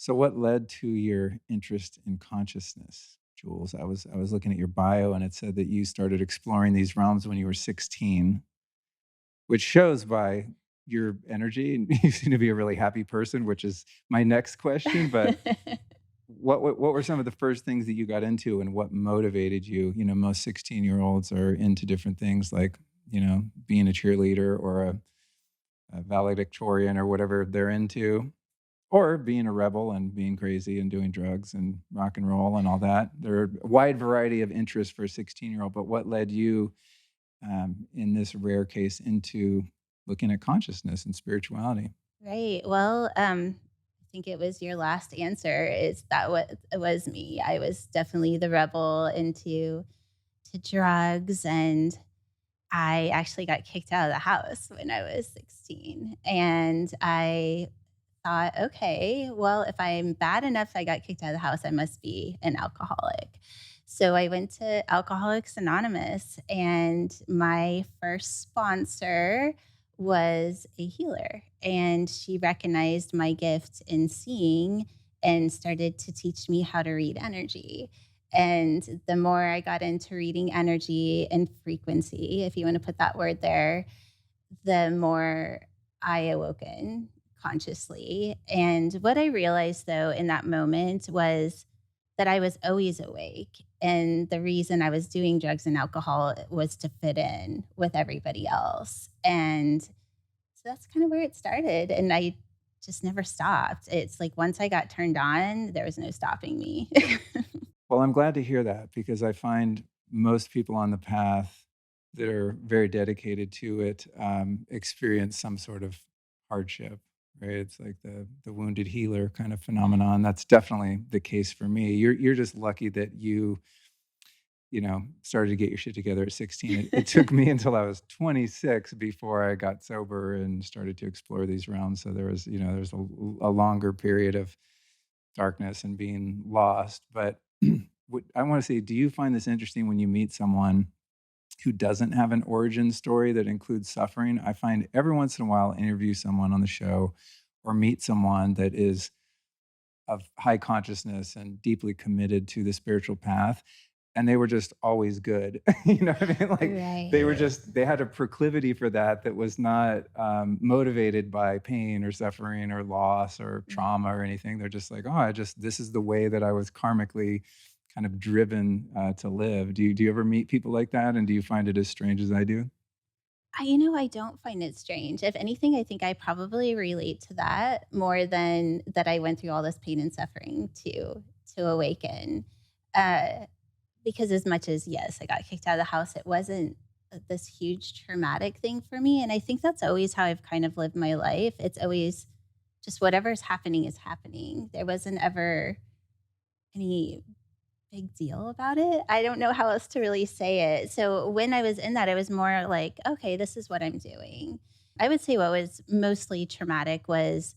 So what led to your interest in consciousness, Jules? I was looking at your bio and it said that you started exploring these realms when you were 16, which shows by your energy and you seem to be a really happy person, which is my next question, but what were some of the first things that you got into and what motivated you? You know, most 16-year-olds are into different things like, being a cheerleader or a valedictorian or whatever they're into. Or being a rebel and being crazy and doing drugs and rock and roll and all that. There are a wide variety of interests for a 16-year-old, but what led you, in this rare case, into looking at consciousness and spirituality? Right. Well, I think it was your last answer. Is that what it was me? I was definitely the rebel into to drugs, and I actually got kicked out of the house when I was 16. And I thought, okay, well, if I'm bad enough, I got kicked out of the house, I must be an alcoholic. So I went to Alcoholics Anonymous, and my first sponsor was a healer. And she recognized my gift in seeing and started to teach me how to read energy. And the more I got into reading energy and frequency, if you want to put that word there, the more I awoken consciously. And what I realized though in that moment was that I was always awake. And the reason I was doing drugs and alcohol was to fit in with everybody else. And so that's kind of where it started. And I just never stopped. It's like once I got turned on, there was no stopping me. Well, I'm glad to hear that because I find most people on the path that are very dedicated to it, experience some sort of hardship, right? It's like the wounded healer kind of phenomenon. That's definitely the case for me. You're just lucky that you started to get your shit together at 16. It took me until I was 26 before I got sober and started to explore these realms. So there's a longer period of darkness and being lost. But I want to say, do you find this interesting when you meet someone who doesn't have an origin story that includes suffering? I find every once in a while, I interview someone on the show or meet someone that is of high consciousness and deeply committed to the spiritual path, and they were just always good. You know what I mean? Like, Right. they had a proclivity for that was not, motivated by pain or suffering or loss or trauma or anything. They're just like, "Oh, I just this is the way that I was karmically kind of driven, to live." Do you ever meet people like that, and do you find it as strange as I do? I don't find it strange. If anything, I think I probably relate to that more than that I went through all this pain and suffering to awaken. Uh, because as much as, yes, I got kicked out of the house, it wasn't this huge traumatic thing for me. And I think that's always how I've kind of lived my life. It's always just whatever's happening is happening. There wasn't ever any big deal about it. I don't know how else to really say it. So when I was in that, it was more like, okay, this is what I'm doing. I would say what was mostly traumatic was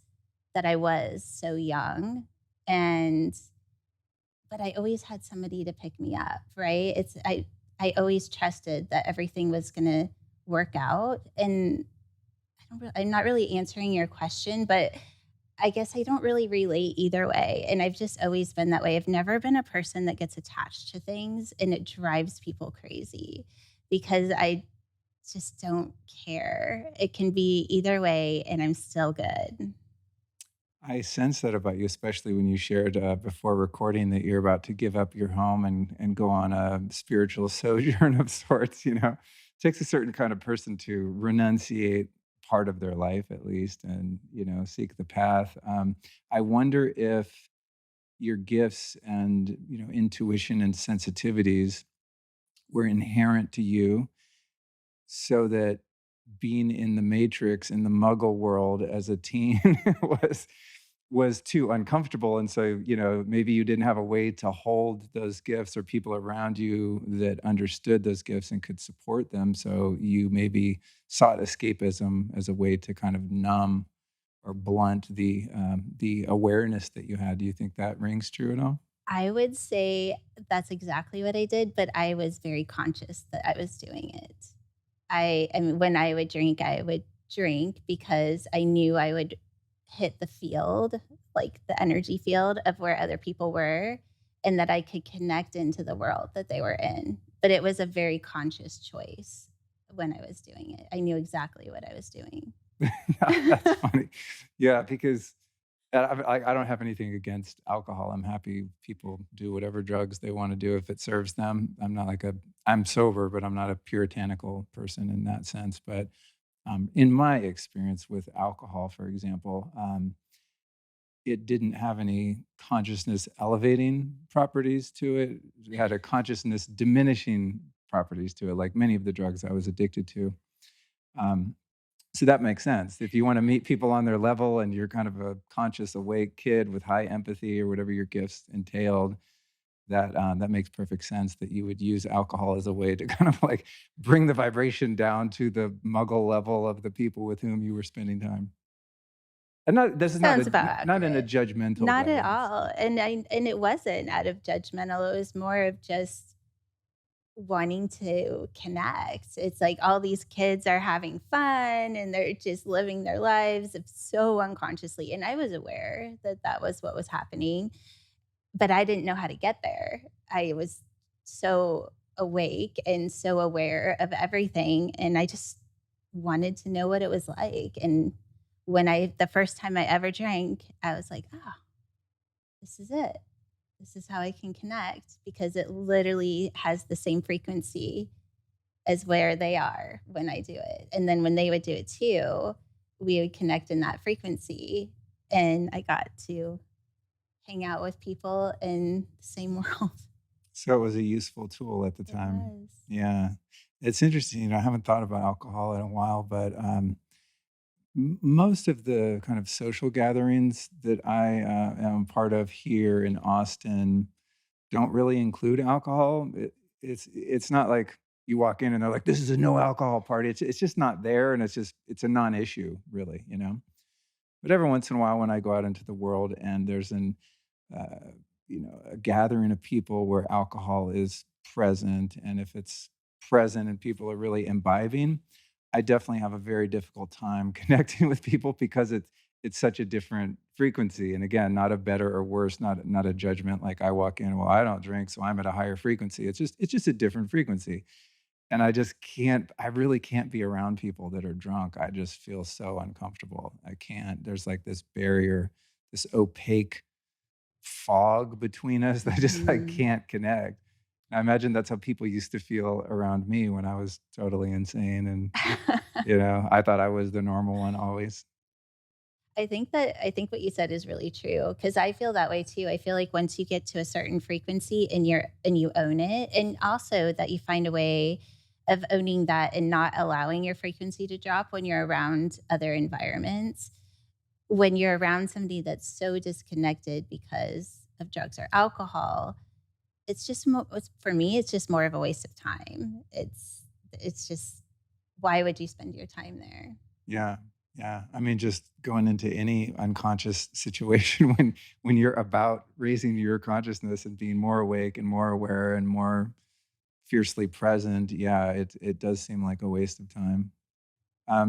that I was so young, and but I always had somebody to pick me up, right? I always trusted that everything was going to work out. And I'm not really answering your question, but I guess I don't really relate either way, and I've just always been that way. I've never been a person that gets attached to things, and it drives people crazy because I just don't care. It can be either way, and I'm still good. I sense that about you, especially when you shared, before recording that you're about to give up your home and go on a spiritual sojourn of sorts, you know? It takes a certain kind of person to renunciate part of their life at least and, seek the path. I wonder if your gifts and, intuition and sensitivities were inherent to you so that being in the matrix in the muggle world as a teen was too uncomfortable, and so, maybe you didn't have a way to hold those gifts or people around you that understood those gifts and could support them, so you maybe sought escapism as a way to kind of numb or blunt the awareness that you had. Do you think that rings true at all? I would say that's exactly what I did, but I was very conscious that I was doing it. I mean, when I would drink because I knew I would hit the field like the energy field of where other people were and that I could connect into the world that they were in. But it was a very conscious choice when I was doing it. I knew exactly what I was doing. That's funny. Yeah, because I don't have anything against alcohol. I'm happy people do whatever drugs they wanna do if it serves them. I'm sober, but I'm not a puritanical person in that sense, but, in my experience with alcohol, for example, it didn't have any consciousness elevating properties to it. It had a consciousness diminishing properties to it, like many of the drugs I was addicted to. Um, so that makes sense. If you wanna meet people on their level and you're kind of a conscious, awake kid with high empathy or whatever your gifts entailed, that makes perfect sense that you would use alcohol as a way to kind of, like, bring the vibration down to the muggle level of the people with whom you were spending time. And not this is not Sounds a about not in a accurate. judgmental Not at way. It's all, and it wasn't out of judgmental, it was more of just wanting to connect. It's like all these kids are having fun and they're just living their lives so unconsciously, and I was aware that that was what was happening, but I didn't know how to get there. I was so awake and so aware of everything, and I just wanted to know what it was like, and when I the first time I ever drank, I was like, "Oh, this is it. This is how I can connect," because it literally has the same frequency as where they are when I do it, and then when they would do it too, we would connect in that frequency, and I got to hang out with people in the same world. so it was a useful tool at the It time. was. Yeah. It's interesting, I haven't thought about alcohol in a while, but, most of the kind of social gatherings that I, am part of here in Austin don't really include alcohol. It's not like you walk in and they're like, "This is a no alcohol party." It's just not there, and it's a non-issue, really, you know? But every once in a while, when I go out into the world and there's uh, a gathering of people where alcohol is present, and if it's present and people are really imbibing, I definitely have a very difficult time connecting with people because it's such a different frequency. And again, not a better or worse, not a judgment. Like I walk in, well, I don't drink, so I'm at a higher frequency. It's just a different frequency. And I really can't be around people that are drunk. I just feel so uncomfortable. I can't. There's like this barrier, this opaque fog between us that I just, like, Mhm. can't connect. I imagine that's how people used to feel around me when I was totally insane and, I thought I was the normal one always. I think what you said is really true because I feel that way too. I feel like once you get to a certain frequency and you own it, and also that you find a way of owning that and not allowing your frequency to drop when you're around other environments. When you're around somebody that's so disconnected because of drugs or alcohol, for me, it's just more of a waste of time. It's just why would you spend your time there? Yeah, yeah. I mean, just going into any unconscious situation when you're about raising your consciousness and being more awake and more aware and more fiercely present, yeah, it does seem like a waste of time.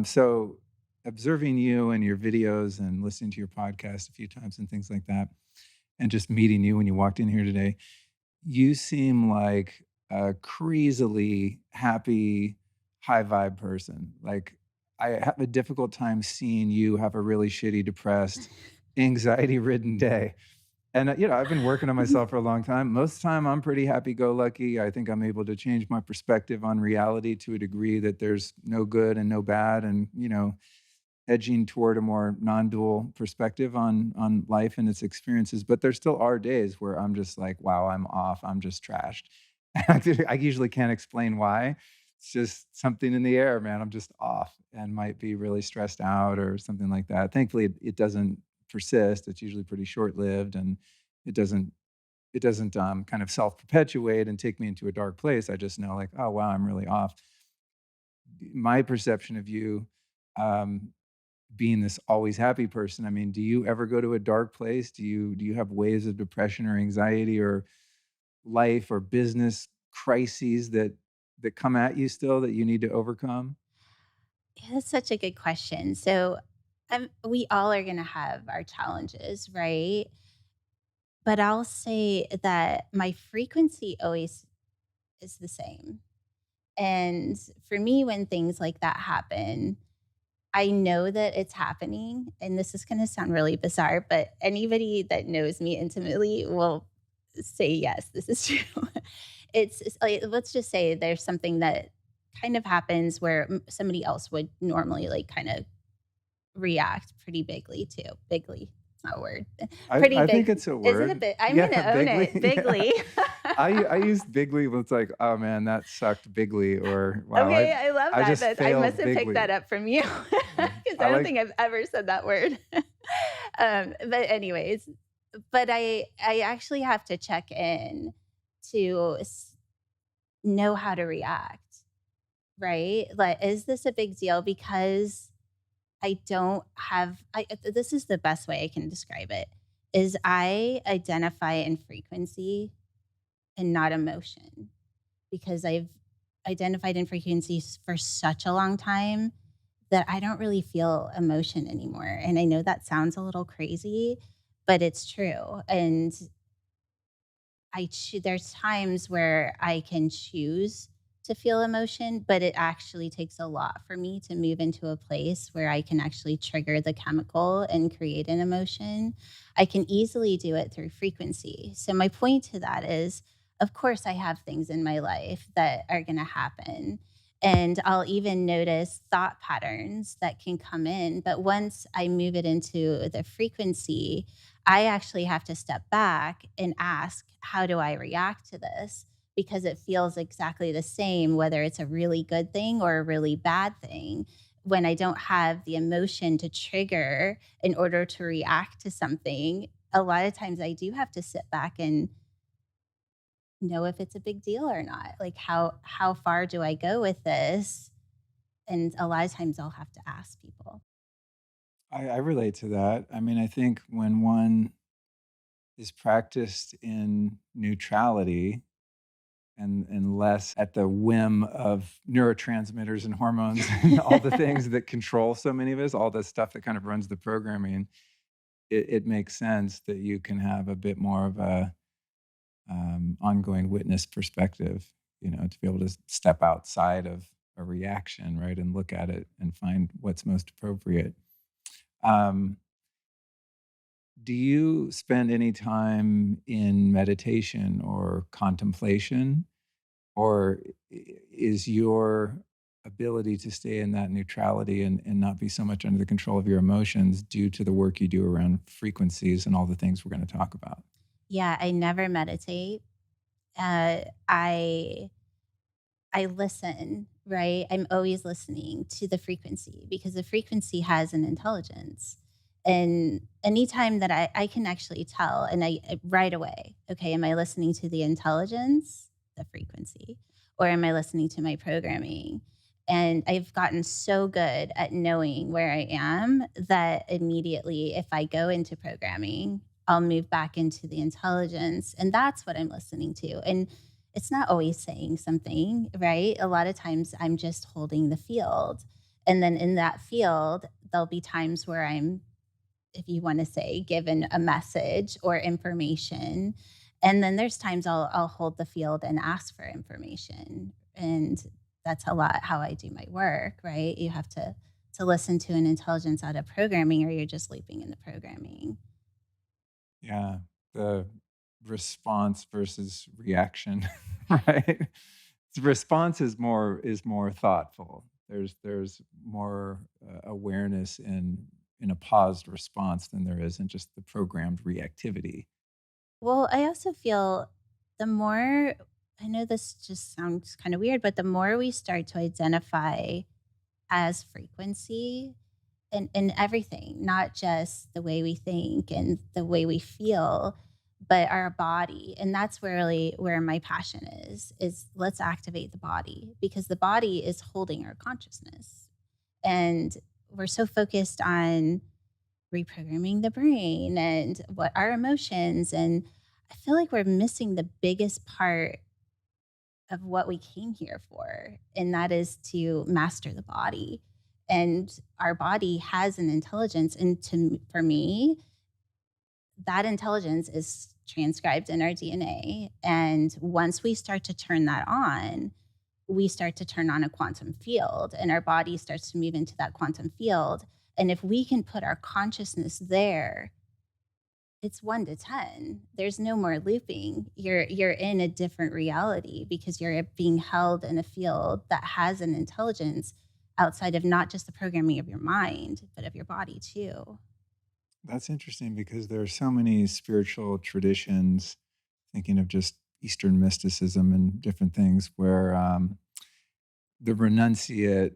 So observing you and your videos and listening to your podcast a few times and things like that, and just meeting you when you walked in here today, you seem like a crazily happy, high vibe person. Like I have a difficult time seeing you have a really shitty, depressed, anxiety ridden day. And, I've been working on myself for a long time. Most of the time, I'm pretty happy go lucky. I think I'm able to change my perspective on reality to a degree that there's no good and no bad. And, edging toward a more non-dual perspective on life and its experiences. But there still are days where I'm just like, wow, I'm off. I'm just trashed. I usually can't explain why. It's just something in the air, man. I'm just off and might be really stressed out or something like that. Thankfully, it doesn't persist. It's usually pretty short-lived, and it doesn't kind of self-perpetuate and take me into a dark place. I just know like, "Oh, wow, I'm really off." My perception of you, um, being this always happy person, I mean, do you ever go to a dark place? Do you have waves of depression or anxiety or life or business crises that come at you still that you need to overcome? Yeah, that's such a good question. So We all are going to have our challenges, right? But I'll say that my frequency always is the same. And for me, when things like that happen, I know that it's happening. And this is going to sound really bizarre, but anybody that knows me intimately will say, yes, this is true. It's like, let's just say there's something that kind of happens where somebody else would normally like kind of react pretty bigly too. Bigly, it's not a word. Pretty I think big. it's a Is it a word. bit? I'm Yeah, gonna own bigly, it. yeah. Bigly. I used bigly when it's like, "Oh, man, that sucked bigly," or, "Wow, Okay, I love I that. just I must failed have picked that bigly." up from you Yeah. because I I don't like think I've ever said that word. But anyways, but I actually have to check in to know how to react, right? Like, is this a big deal? Because I don't have this is the best way I can describe it, is I identify in frequency and not emotion, because I've identified in frequencies for such a long time that I don't really feel emotion anymore, and I know that sounds a little crazy, but it's true, and there's times where I can choose to feel emotion, but it actually takes a lot for me to move into a place where I can actually trigger the chemical and create an emotion. I can easily do it through frequency. So my point to that is, of course I have things in my life that are going to happen, and I'll even notice thought patterns that can come in, but once I move it into the frequency, I actually have to step back and ask, how do I react to this? Because it feels exactly the same, whether it's a really good thing or a really bad thing. When I don't have the emotion to trigger in order to react to something, a lot of times I do have to sit back and know if it's a big deal or not. Like, how far do I go with this? And a lot of times I'll have to ask people. I relate to that. I mean, I think when one is practiced in neutrality and less at the whim of neurotransmitters and hormones and all the things that control so many of us, all the stuff that kind of runs the programming, it makes sense that you can have a bit more of a ongoing witness perspective, to be able to step outside of a reaction, right, and look at it and find what's most appropriate. Um, do you spend any time in meditation or contemplation, or is your ability to stay in that neutrality and not be so much under the control of your emotions due to the work you do around frequencies and all the things we're going to talk about? Yeah, I never meditate. Uh, I I listen, right? I'm always listening to the frequency because the frequency has an intelligence. And anytime that I can actually tell, and right away, okay, am I listening to the intelligence, the frequency, or am I listening to my programming? And I've gotten so good at knowing where I am that immediately, if I go into programming, I'll move back into the intelligence. And that's what I'm listening to. And it's not always saying something, right? A lot of times I'm just holding the field. And then in that field, there'll be times where I'm, if you want to say, given a message or information. And then there's times I'll hold the field and ask for information. And that's a lot how I do my work, right? You have to listen to an intelligence out of programming or you're just leaping into programming. Yeah, the response versus reaction, right? The response is more thoughtful. There's more, awareness in a paused response than there is in just the programmed reactivity. Well, I also feel the more, I know this just sounds kind of weird, but the more we start to identify as frequency in everything, not just the way we think and the way we feel, but our body. And that's where really where my passion is let's activate the body because the body is holding our consciousness. And we're so focused on reprogramming the brain and what our emotions, and I feel like we're missing the biggest part of what we came here for, and that is to master the body. And our body has an intelligence. And for me, that intelligence is transcribed in our DNA. And once we start to turn that on, we start to turn on a quantum field and our body starts to move into that quantum field. And if we can put our consciousness there, it's 1 to 10. There's no more looping. You're in a different reality because you're being held in a field that has an intelligence outside of not just the programming of your mind, but of your body too. That's interesting because there are so many spiritual traditions, thinking of just Eastern mysticism and different things, where the renunciate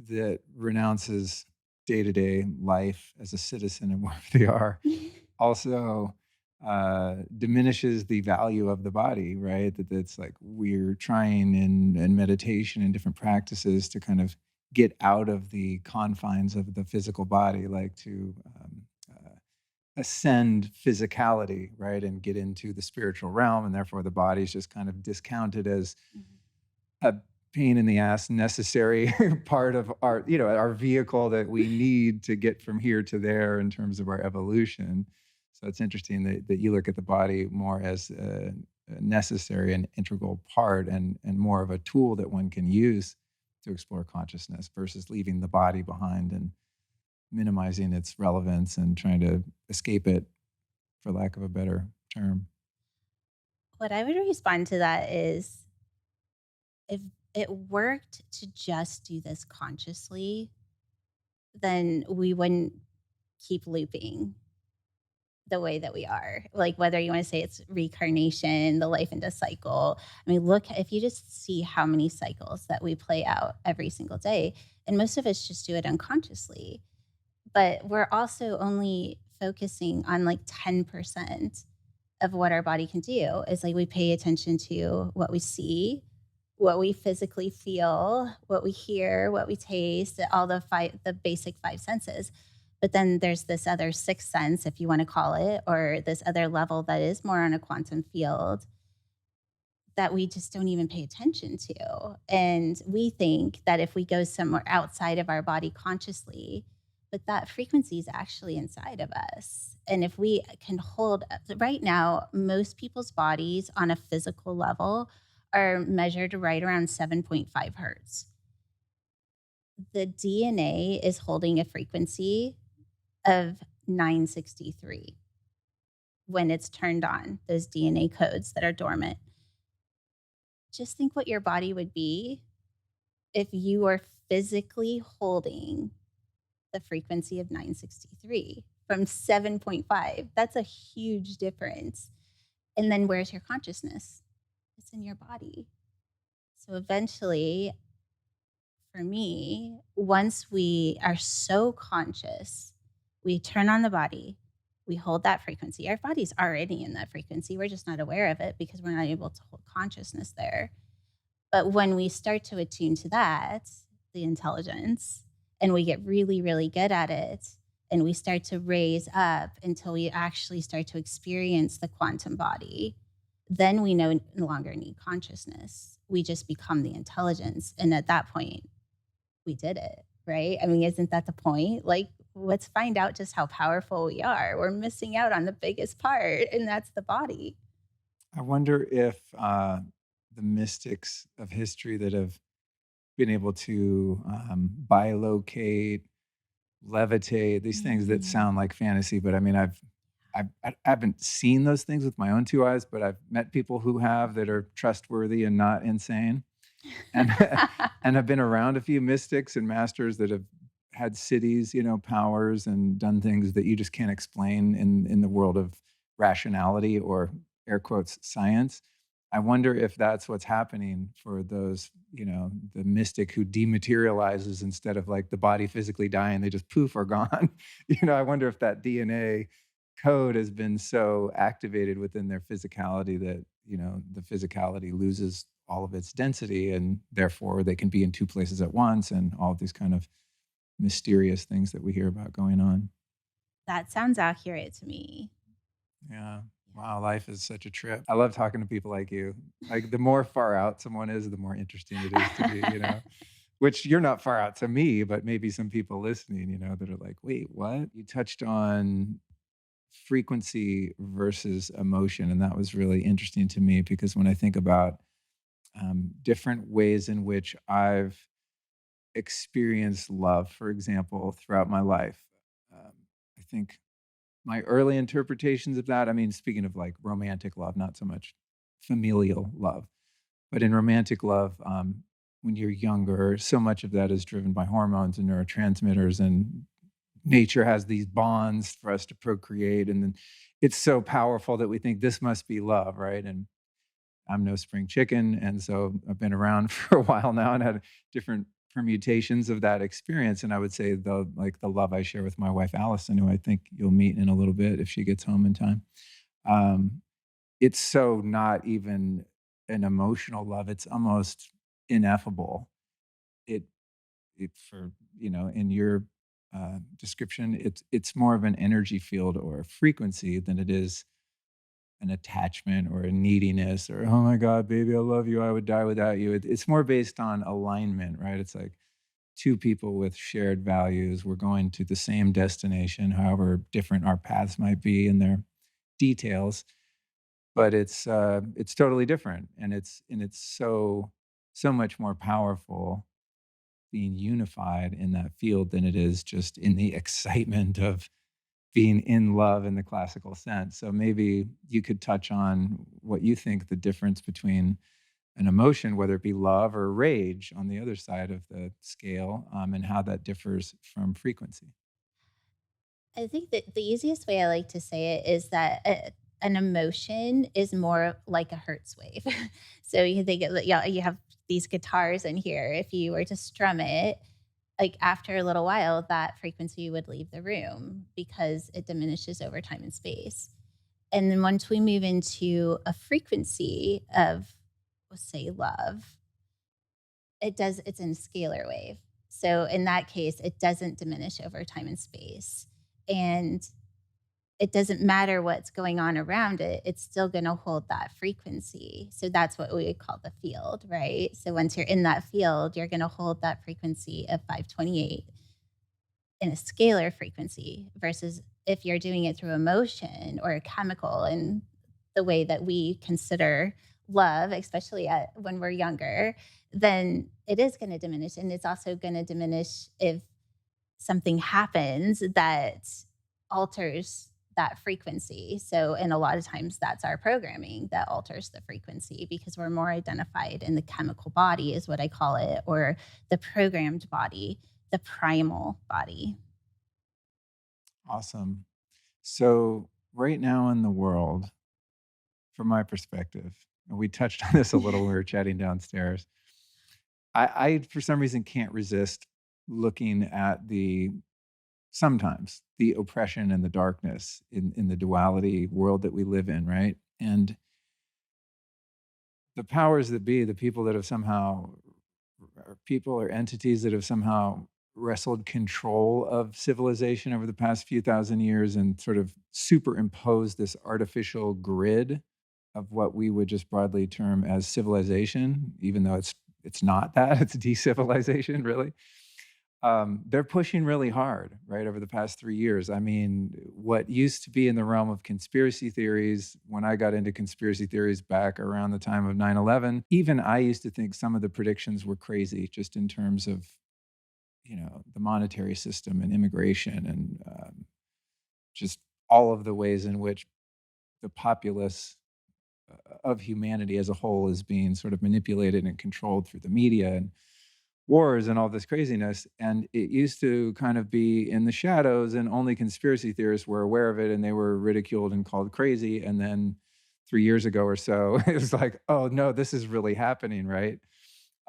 that renounces day to day life as a citizen and wherever they are also diminishes the value of the body, right? That it's like we're trying in meditation and different practices to kind of get out of the confines of the physical body, like to ascend physicality, right? And get into the spiritual realm. And therefore the body is just kind of discounted as Mhm. a pain in the ass necessary part of our, our vehicle that we need to get from here to there in terms of our evolution. So it's interesting that you look at the body more as a necessary and integral part, and more of a tool that one can use to explore consciousness versus leaving the body behind and minimizing its relevance and trying to escape it, for lack of a better term. What I would respond to that is if it worked to just do this consciously, then we wouldn't keep looping the way that we are. Like whether you want to say it's reincarnation, the life into cycle. I mean, look, if you just see how many cycles that we play out every single day, and most of us just do it unconsciously, but we're also only focusing on like 10% of what our body can do. Is like we pay attention to what we see, what we physically feel, what we hear, what we taste, all the basic five senses. But then there's this other sixth sense, if you want to call it, or this other level that is more on a quantum field that we just don't even pay attention to. And we think that if we go somewhere outside of our body consciously, but that frequency is actually inside of us. And if we can hold right now, most people's bodies on a physical level are measured right around 7.5 hertz. The DNA is holding a frequency of 963 when it's turned on, those DNA codes that are dormant. Just think what your body would be if you are physically holding the frequency of 963 from 7.5. That's a huge difference. And then where's your consciousness? It's in your body. So eventually, for me, once we are so conscious, we turn on the body, we hold that frequency. Our body's already in that frequency. We're just not aware of it because we're not able to hold consciousness there. But when we start to attune to that, the intelligence, and we get really, really good at it, and we start to raise up until we actually start to experience the quantum body, then we no longer need consciousness. We just become the intelligence. And at that point, we did it, right? I mean, isn't that the point? Like, let's find out just how powerful we are. We're missing out on the biggest part, and that's the body. I wonder if the mystics of history that have been able to bilocate, levitate, these things that Mm. sound like fantasy, but I mean, I haven't seen those things with my own two eyes, but I've met people who have, that are trustworthy and not insane. And and I've been around a few mystics and masters that have had cities, powers and done things that you just can't explain in the world of rationality, or air quotes science. I wonder if that's what's happening for those, the mystic who dematerializes instead of like the body physically dying, they just poof are gone. I wonder if that DNA code has been so activated within their physicality that, the physicality loses all of its density, and therefore they can be in two places at once, and all of these kind of mysterious things that we hear about going on. That sounds accurate to me. Yeah. Yeah. Wow, life is such a trip. I love talking to people like you. Like, the more far out someone is, the more interesting it is to me, which you're not far out to me, but maybe some people listening, that are like, wait, what? You touched on frequency versus emotion. And that was really interesting to me because when I think about different ways in which I've experienced love, for example, throughout my life, um, I think my early interpretations of that, I mean, speaking of like romantic love, not so much familial love, but in romantic love, when you're younger, so much of that is driven by hormones and neurotransmitters, and nature has these bonds for us to procreate. And then it's so powerful that we think this must be love, right? And I'm no spring chicken. And so I've been around for a while now and had different permutations of that experience. And I would say the love I share with my wife, Allison, who I think you'll meet in a little bit if she gets home in time. Um, it's so not even an emotional love. It's almost ineffable. It for, in your, description, it's more of an energy field or a frequency than it is an attachment or a neediness or, "Oh my god, baby, I love you. I would die without you." It's more based on alignment, right? It's like 2 people with shared values. We're going to the same destination, however different our paths might be in their details, but it's totally different, and it's so much more powerful being unified in that field than it is just in the excitement of being in love in the classical sense. So maybe you could touch on what you think the difference between an emotion, whether it be love or rage on the other side of the scale, and how that differs from frequency. I think that the easiest way I like to say it is that an emotion is more like a Hertz wave. So you think it, yeah, you have these guitars in here. If you were to strum it, like after a little while, that frequency would leave the room because it diminishes over time and space. And then once we move into a frequency of, let's say, love, it's in a scalar wave. So in that case, it doesn't diminish over time and space. And it doesn't matter what's going on around it, it's still going to hold that frequency. So that's what we would call the field, right? So once you're in that field, you're going to hold that frequency of 528 in a scalar frequency versus if you're doing it through emotion or a chemical and the way that we consider love, especially when we're younger, then it is going to diminish. And it's also going to diminish if something happens that alters that frequency. So, and a lot of times that's our programming that alters the frequency because we're more identified in the chemical body, is what I call it, or the programmed body, the primal body. Awesome. So right now in the world, from my perspective, and we touched on this a little when we were chatting downstairs, I for some reason can't resist looking at sometimes the oppression and the darkness in the duality world that we live in, right? And the powers that be, the people that have somehow or people or entities that have somehow wrestled control of civilization over the past few thousand years and sort of superimposed this artificial grid of what we would just broadly term as civilization, even though it's not that, it's decivilization, really. They're pushing really hard, right, over the past 3 years. I mean, what used to be in the realm of conspiracy theories, when I got into conspiracy theories back around the time of 9/11, even I used to think some of the predictions were crazy just in terms of, the monetary system and immigration and, just all of the ways in which the populace, of humanity as a whole is being sort of manipulated and controlled through the media and wars and all this craziness. And it used to kind of be in the shadows, and only conspiracy theorists were aware of it, and they were ridiculed and called crazy. And then 3 years ago or so, it was like, oh no, this is really happening, right?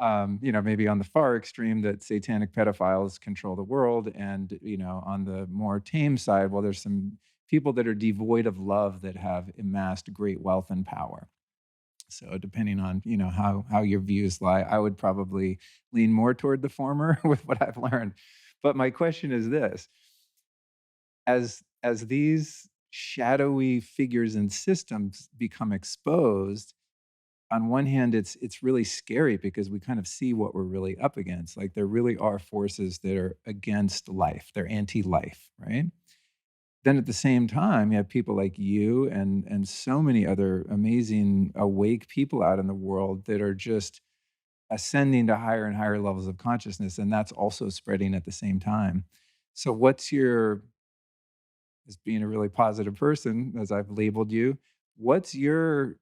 Maybe on the far extreme that satanic pedophiles control the world, and on the more tame side, well, there's some people that are devoid of love that have amassed great wealth and power. So depending on, how your views lie, I would probably lean more toward the former with what I've learned. But my question is this: as these shadowy figures and systems become exposed, on one hand, it's really scary because we kind of see what we're really up against. Like there really are forces that are against life. They're anti-life, right? Then at the same time, you have people like you and so many other amazing awake people out in the world that are just ascending to higher and higher levels of consciousness, and that's also spreading at the same time. So what's your as being a really positive person, as I've labeled you, what's your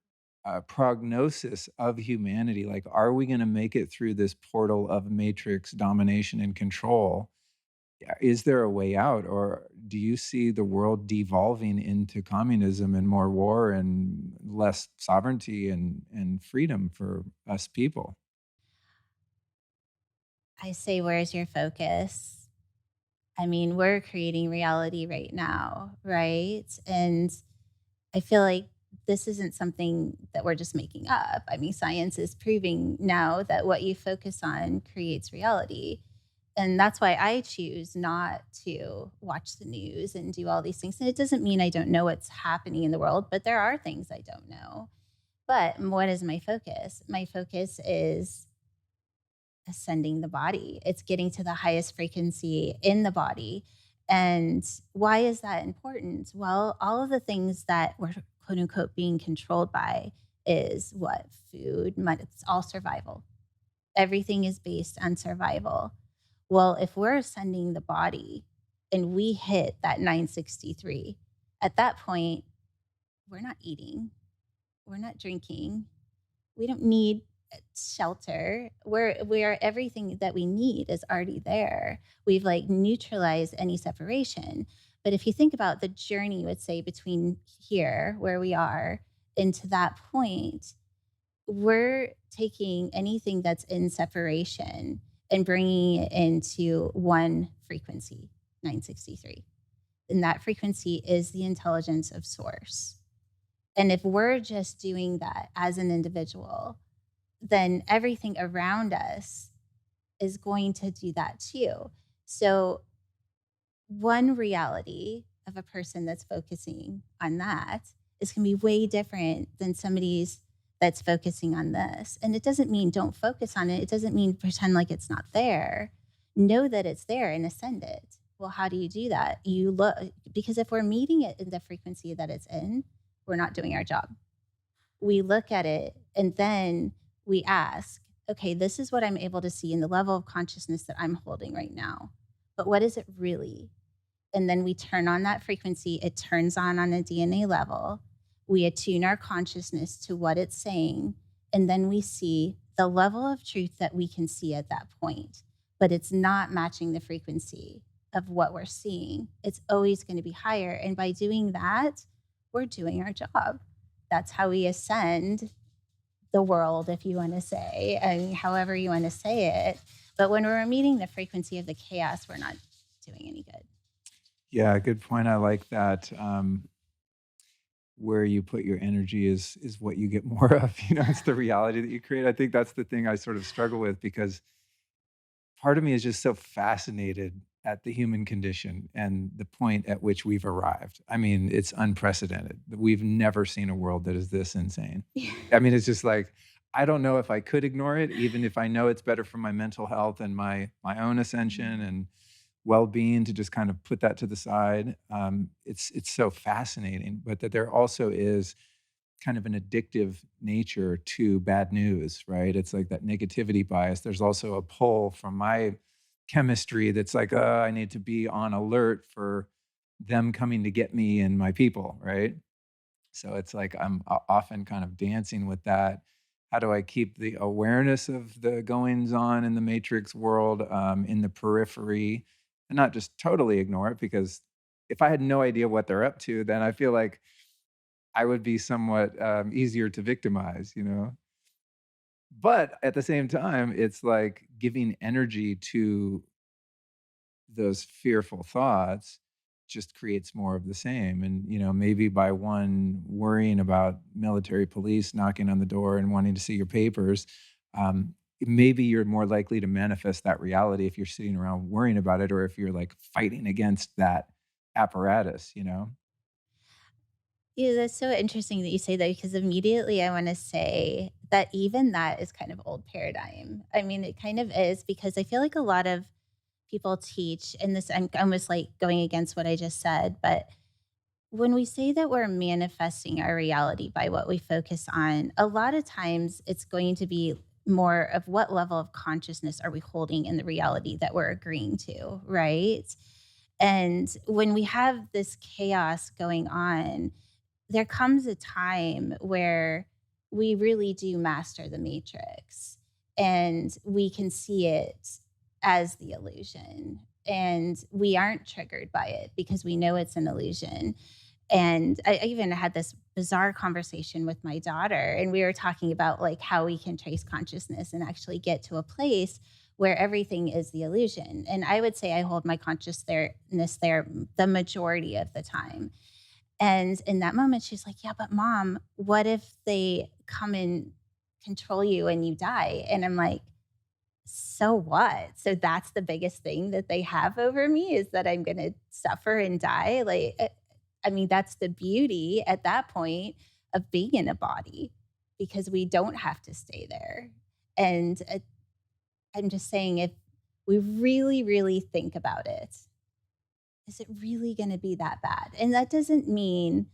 prognosis of humanity? Like, are we going to make it through this portal of matrix domination and control? Yeah, is there a way out, or do you see the world devolving into communism and more war and less sovereignty and freedom for us people? I say, where's your focus? I mean, we're creating reality right now, right? And I feel like this isn't something that we're just making up. I mean, science is proving now that what you focus on creates reality. And that's why I choose not to watch the news and do all these things. And it doesn't mean I don't know what's happening in the world, but there are things I don't know. But what is my focus? My focus is ascending the body. It's getting to the highest frequency in the body. And why is that important? Well, all of the things that we're quote unquote being controlled by is what? Food, it's all survival. Everything is based on survival. Well, if we're ascending the body and we hit that 963, at that point, we're not eating, we're not drinking, we don't need shelter. Where everything that we need is already there. We've like neutralized any separation. But if you think about the journey, let's say between here, where we are, into that point, we're taking anything that's in separation and bringing it into one frequency, 963. And that frequency is the intelligence of source. And if we're just doing that as an individual, then everything around us is going to do that too. So, one reality of a person that's focusing on that is going to be way different than somebody's that's focusing on this. And it doesn't mean don't focus on it. It doesn't mean pretend like it's not there. Know that it's there and ascend it. Well, how do you do that? You look, because if we're meeting it in the frequency that it's in, we're not doing our job. We look at it and then we ask, okay, this is what I'm able to see in the level of consciousness that I'm holding right now. But what is it really? And then we turn on that frequency. It turns on a DNA level. We attune our consciousness to what it's saying. And then we see the level of truth that we can see at that point. But it's not matching the frequency of what we're seeing. It's always going to be higher. And by doing that, we're doing our job. That's how we ascend the world, if you want to say, and however you want to say it. But when we're meeting the frequency of the chaos, we're not doing any good. Yeah, good point. I like that. Where you put your energy is what you get more of. You know, it's the reality that you create. I think that's the thing I sort of struggle with because part of me is just so fascinated at the human condition and the point at which we've arrived. I mean, it's unprecedented. We've never seen a world that is this insane. I mean, it's just like I don't know if I could ignore it, even if I know it's better for my mental health and my own ascension and well-being to just kind of put that to the side. It's so fascinating, but that there also is kind of an addictive nature to bad news, right? It's like that negativity bias. There's also a pull from my chemistry that's like, I need to be on alert for them coming to get me and my people, right? So it's like I'm often kind of dancing with that. How do I keep the awareness of the goings on in the matrix world in the periphery and not just totally ignore it? Because if I had no idea what they're up to, then I feel like I would be somewhat easier to victimize, you know? But at the same time, it's like giving energy to those fearful thoughts just creates more of the same. And, you know, maybe by one worrying about military police knocking on the door and wanting to see your papers, maybe you're more likely to manifest that reality if you're sitting around worrying about it or if you're like fighting against that apparatus, you know? Yeah, that's so interesting that you say that because immediately I want to say that even that is kind of old paradigm. I mean, it kind of is because I feel like a lot of people teach, and this I'm almost like going against what I just said, but when we say that we're manifesting our reality by what we focus on, a lot of times it's going to be more of what level of consciousness are we holding in the reality that we're agreeing to, right? And when we have this chaos going on, there comes a time where we really do master the matrix and we can see it as the illusion. And we aren't triggered by it because we know it's an illusion. And I even had this bizarre conversation with my daughter, and we were talking about like how we can trace consciousness and actually get to a place where everything is the illusion. And I would say I hold my consciousness there the majority of the time. And in that moment, she's like, "Yeah, but mom, what if they come and control you and you die?" And I'm like, "So what? So that's the biggest thing that they have over me is that I'm gonna suffer and die?" Like, I mean, that's the beauty at that point of being in a body because we don't have to stay there. And I'm just saying, if we really, really think about it, is it really gonna be that bad? And that doesn't mean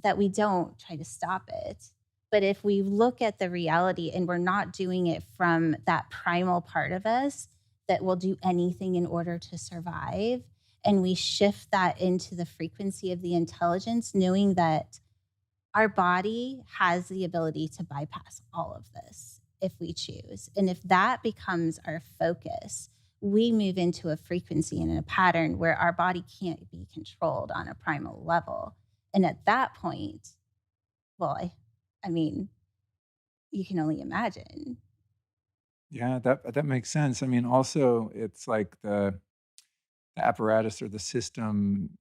that we don't try to stop it. But if we look at the reality and we're not doing it from that primal part of us that will do anything in order to survive, and we shift that into the frequency of the intelligence, knowing that our body has the ability to bypass all of this if we choose. And if that becomes our focus, we move into a frequency and a pattern where our body can't be controlled on a primal level. And at that point, well, I mean, you can only imagine. Yeah, that makes sense. I mean, also, it's like the apparatus or the system,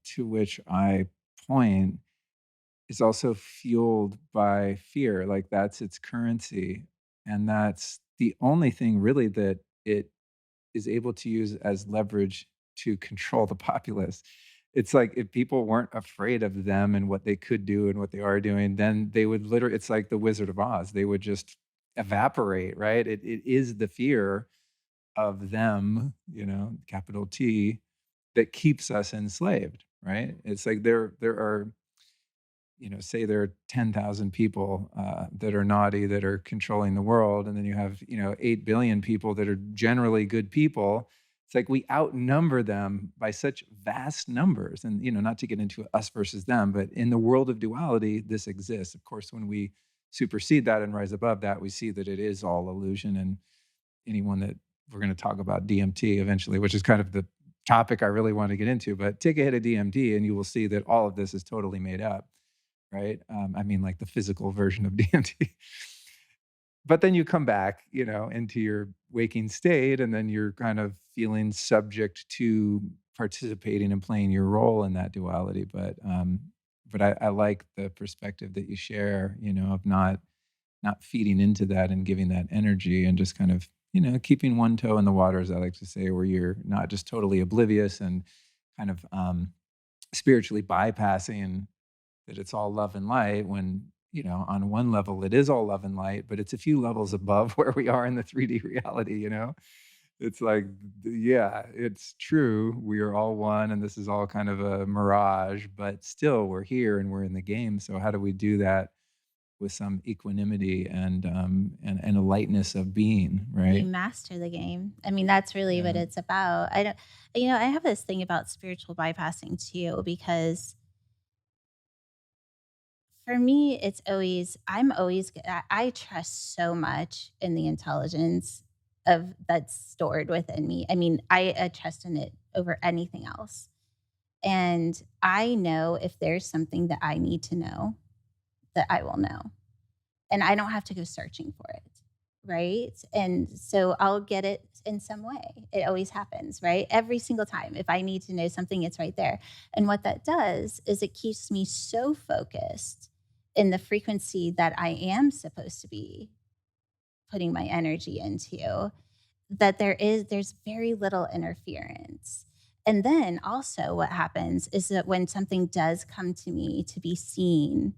to which I point is also fueled by fear, like, that's its currency, and that's the only thing really that it is able to use as leverage to control the populace. It's like if people weren't afraid of them and what they could do and what they are doing, then they would literally it's like the Wizard of Oz, they would just evaporate, right? It is the fear of them, capital T, that keeps us enslaved, right? It's like there are say there are 10,000 people that are naughty that are controlling the world, and then you have 8 billion people that are generally good people. It's like we outnumber them by such vast numbers, and not to get into us versus them, but in the world of duality, this exists. Of course, when we supersede that and rise above that, we see that it is all illusion. And anyone that we're going to talk about DMT eventually, which is kind of the topic I really want to get into, but take a hit of DMT and you will see that all of this is totally made up, right? I mean, like the physical version of DMT. But then you come back, into your waking state, and then you're kind of feeling subject to participating and playing your role in that duality. But I like the perspective that you share, of not feeding into that and giving that energy and just kind of, keeping one toe in the water, as I like to say, where you're not just totally oblivious and kind of spiritually bypassing that it's all love and light when, on one level it is all love and light, but it's a few levels above where we are in the 3D reality. It's like, yeah, it's true. We are all one and this is all kind of a mirage, but still we're here and we're in the game. So how do we do that with some equanimity and a lightness of being, You right? master the game. I mean, that's really what Yeah. it's about. I don't, I have this thing about spiritual bypassing too, because for me, I'm always, I trust so much in the intelligence of that's stored within me. I mean, I trust in it over anything else. And I know if there's something that I need to know, that I will know. And I don't have to go searching for it, right? And so I'll get it in some way. It always happens, right? Every single time. If I need to know something, it's right there. And what that does is it keeps me so focused in the frequency that I am supposed to be putting my energy into that there's very little interference. And then also what happens is that when something does come to me to be seen,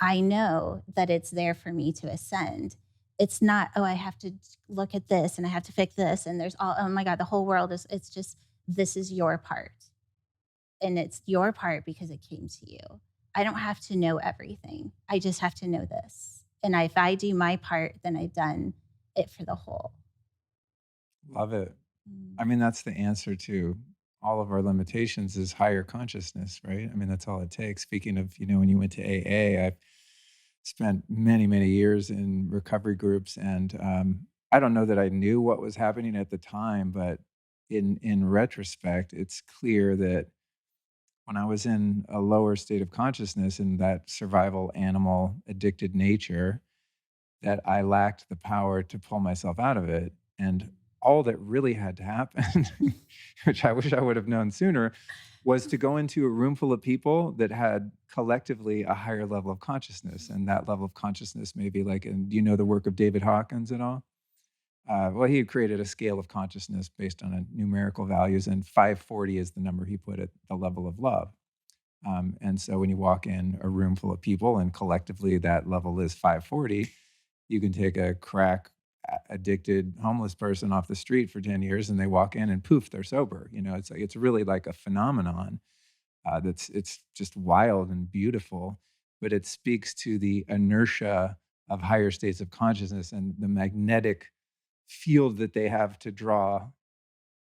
I know that it's there for me to ascend. It's not, oh, I have to look at this and I have to fix this. And there's all, oh my God, the whole world is, it's just, this is your part. And it's your part because it came to you. I don't have to know everything. I just have to know this. And if I do my part, then I've done it for the whole. Love it. I Mm. mean, that's the answer to all of our limitations is higher consciousness, right? I mean, that's all it takes. Speaking of, when you went to AA, I've spent many, many years in recovery groups, and I don't know that I knew what was happening at the time, but in retrospect, it's clear that when I was in a lower state of consciousness in that survival animal addicted nature, that I lacked the power to pull myself out of it. And all that really had to happen, which I wish I would have known sooner, was to go into a room full of people that had collectively a higher level of consciousness. And that level of consciousness may be like, and do you know the work of David Hawkins at all? Well, he had created a scale of consciousness based on a numerical values, and 540 is the number he put at the level of love. And so when you walk in a room full of people and collectively that level is 540, you can take a crack addicted homeless person off the street for 10 years and they walk in and poof, they're sober. It's like, it's really like a phenomenon it's just wild and beautiful, but it speaks to the inertia of higher states of consciousness and the magnetic field that they have to draw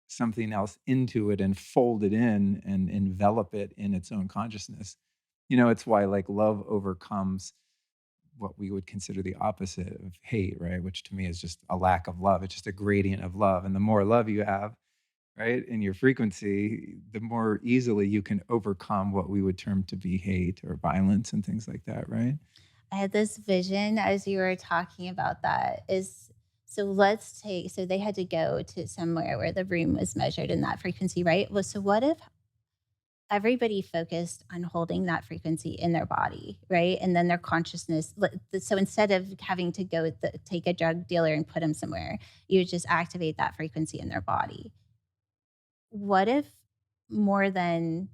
something else into it and fold it in and envelop it in its own consciousness. It's why like love overcomes what we would consider the opposite of hate, right? Which to me is just a lack of love. It's just a gradient of love. And the more love you have, right, in your frequency, the more easily you can overcome what we would term to be hate or violence and things like that, right? I had this vision as you were talking about that is so let's take so they had to go to somewhere where the room was measured in that frequency, right? Well, so what if everybody focused on holding that frequency in their body, right? And then their consciousness. So instead of having to go take a drug dealer and put them somewhere, you would just activate that frequency in their body. What if more than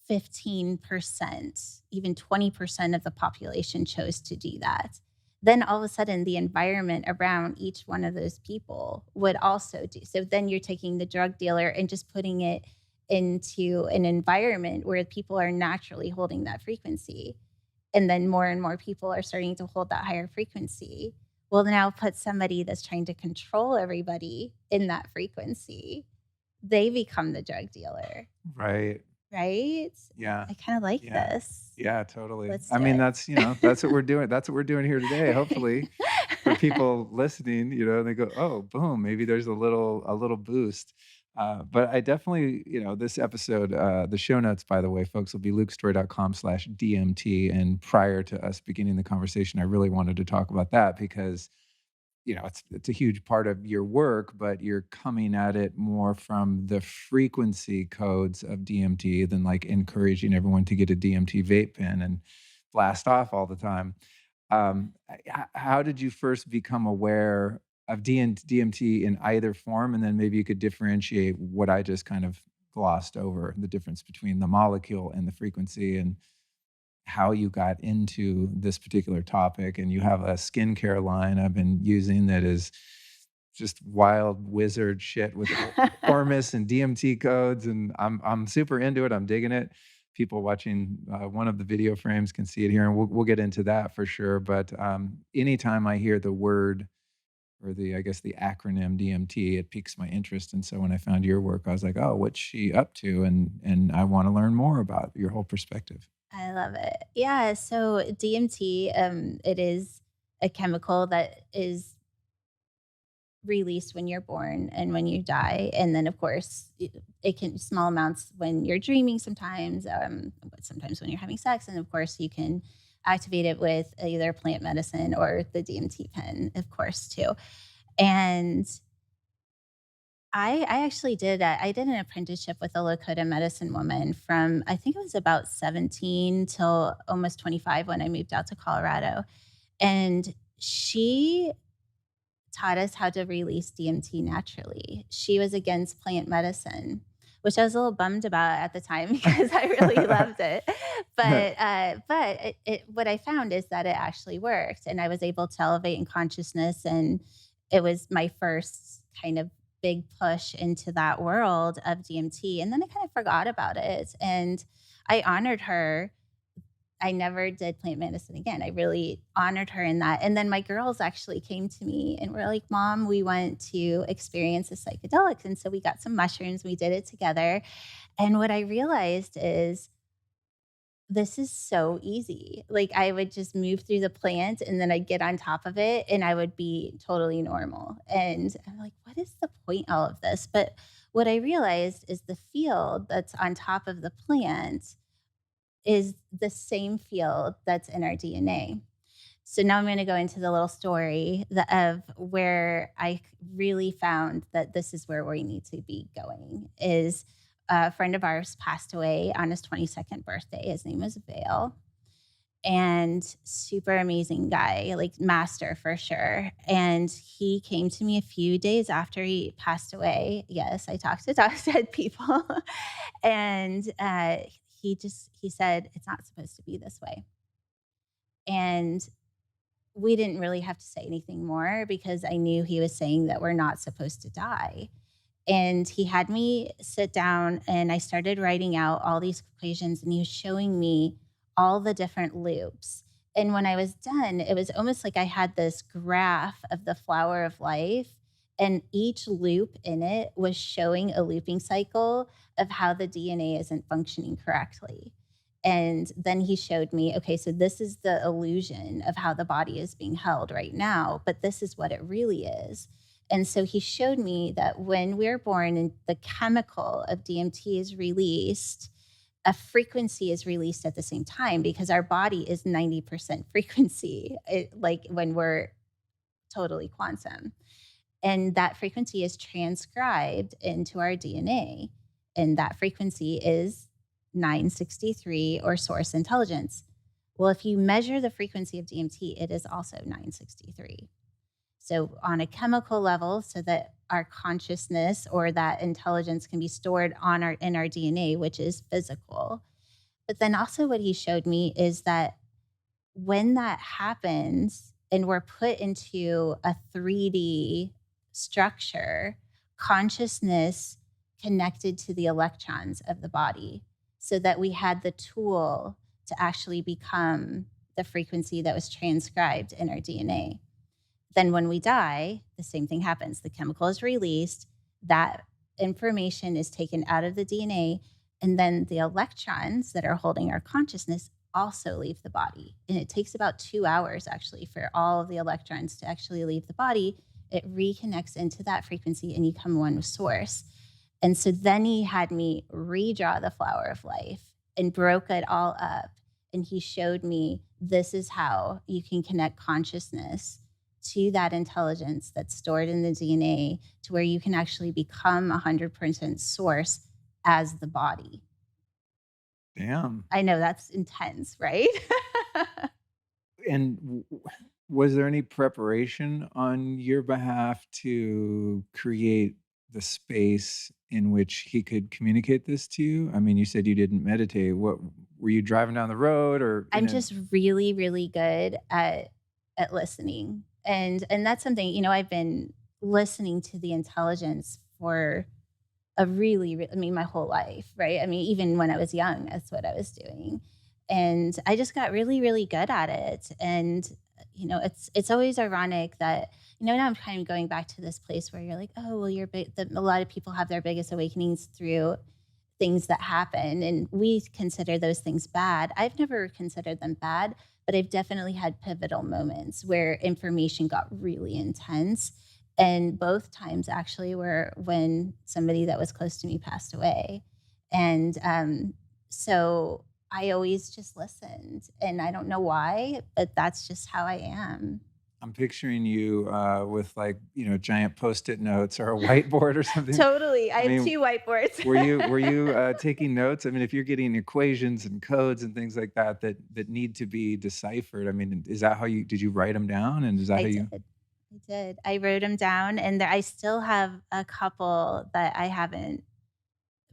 15%, even 20% of the population chose to do that? Then all of a sudden, the environment around each one of those people would also do. So then you're taking the drug dealer and just putting it into an environment where people are naturally holding that frequency. And then more and more people are starting to hold that higher frequency. Well, now put somebody that's trying to control everybody in that frequency. They become the drug dealer, Right. right? Yeah. I kind of like Yeah. this. Yeah, totally. Let's I do mean, it. that's what we're doing. That's what we're doing here today. Hopefully, for people listening, they go, "Oh, boom, maybe there's a little boost." But I definitely, this episode, the show notes, by the way, folks, will be lukestory.com/DMT. And prior to us beginning the conversation, I really wanted to talk about that because it's a huge part of your work, but you're coming at it more from the frequency codes of DMT than like encouraging everyone to get a DMT vape pen and blast off all the time. How did you first become aware of DMT in either form? And then maybe you could differentiate what I just kind of glossed over, the difference between the molecule and the frequency, and how you got into this particular topic. And you have a skincare line I've been using that is just wild wizard shit with Ormus and DMT codes, and I'm super into it. I'm digging it. People watching one of the video frames can see it here, and we'll get into that for sure. But anytime I hear the word or the I guess the acronym DMT, it piques my interest. And so when I found your work, I was like, oh, what's she up to? And I want to learn more about your whole perspective. I love it. Yeah. So DMT, it is a chemical that is released when you're born and when you die. And then, of course, it can small amounts when you're dreaming sometimes, but sometimes when you're having sex. And of course, you can activate it with either plant medicine or the DMT pen, of course, too. And I actually I did an apprenticeship with a Lakota medicine woman from I think it was about 17 till almost 25 when I moved out to Colorado. And she taught us how to release DMT naturally. She was against plant medicine. which I was a little bummed about at the time because I really loved it. What I found is that it actually worked, and I was able to elevate in consciousness, and it was my first kind of big push into that world of DMT, and then I kind of forgot about it, and I honored her. I never did plant medicine again. I really honored her in that. And then my girls actually came to me and were like, "Mom, we want to experience the psychedelics." And so we got some mushrooms, we did it together. And what I realized is this is so easy. Like I would just move through the plant and then I'd get on top of it and I would be totally normal. And I'm like, what is the point of all of this? But what I realized is the field that's on top of the plant is the same field that's in our DNA. So now I'm going to go into the little story of where I really found that this is where we need to be going. Is a friend of ours passed away on his 22nd birthday. His name was Vale, and super amazing guy, like master for sure. And he came to me a few days after he passed away. Yes, I talked to dead people, and he said it's not supposed to be this way. And we didn't really have to say anything more because I knew he was saying that we're not supposed to die. And he had me sit down and I started writing out all these equations and he was showing me all the different loops. And when I was done, it was almost like I had this graph of the flower of life, and each loop in it was showing a looping cycle of how the DNA isn't functioning correctly. And then he showed me, okay, so this is the illusion of how the body is being held right now, but this is what it really is. And so he showed me that when we're born and the chemical of DMT is released, a frequency is released at the same time because our body is 90% frequency, like when we're totally quantum. And that frequency is transcribed into our DNA. And that frequency is 963 or source intelligence. Well, if you measure the frequency of DMT, it is also 963. So, on a chemical level, so that our consciousness or that intelligence can be stored in our DNA, which is physical. But then also, what he showed me is that when that happens and we're put into a 3D structure, consciousness connected to the electrons of the body, so that we had the tool to actually become the frequency that was transcribed in our DNA. Then when we die, the same thing happens. The chemical is released, that information is taken out of the DNA, and then the electrons that are holding our consciousness also leave the body. And it takes about 2 hours actually for all of the electrons to actually leave the body. It reconnects into that frequency and you come one with source. And so then he had me redraw the flower of life and broke it all up. And he showed me this is how you can connect consciousness to that intelligence that's stored in the DNA to where you can actually become 100% source as the body. Damn. I know that's intense, right? And was there any preparation on your behalf to create the space in which he could communicate this to you? I mean, you said you didn't meditate. What were you driving down the road or I'm just really, really good at listening. And that's something, I've been listening to the intelligence for my whole life, right? I mean, even when I was young, that's what I was doing. And I just got really, really good at it. And, it's always ironic that, now I'm kind of going back to this place where you're like, oh, well, a lot of people have their biggest awakenings through things that happen. And we consider those things bad. I've never considered them bad, but I've definitely had pivotal moments where information got really intense. And both times actually were when somebody that was close to me passed away. And so I always just listened. And I don't know why, but that's just how I am. I'm picturing you with giant Post-it notes or a whiteboard or something. Totally. I have mean, 2 whiteboards. were you taking notes? I mean, if you're getting equations and codes and things like that need to be deciphered, I mean, is that how did you write them down? And is that I how you? did. I did. I wrote them down, and I still have a couple that I haven't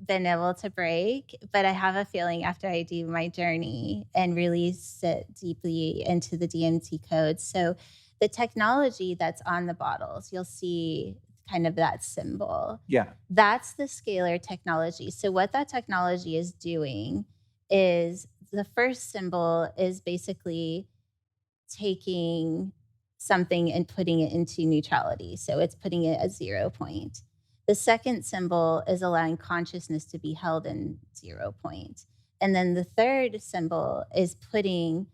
been able to break, but I have a feeling after I do my journey and really sit deeply into the DMT codes. So the technology that's on the bottles, you'll see kind of that symbol. Yeah. That's the scalar technology. So what that technology is doing is the first symbol is basically taking something and putting it into neutrality. So it's putting it at 0 point. The second symbol is allowing consciousness to be held in 0 point. And then the third symbol is putting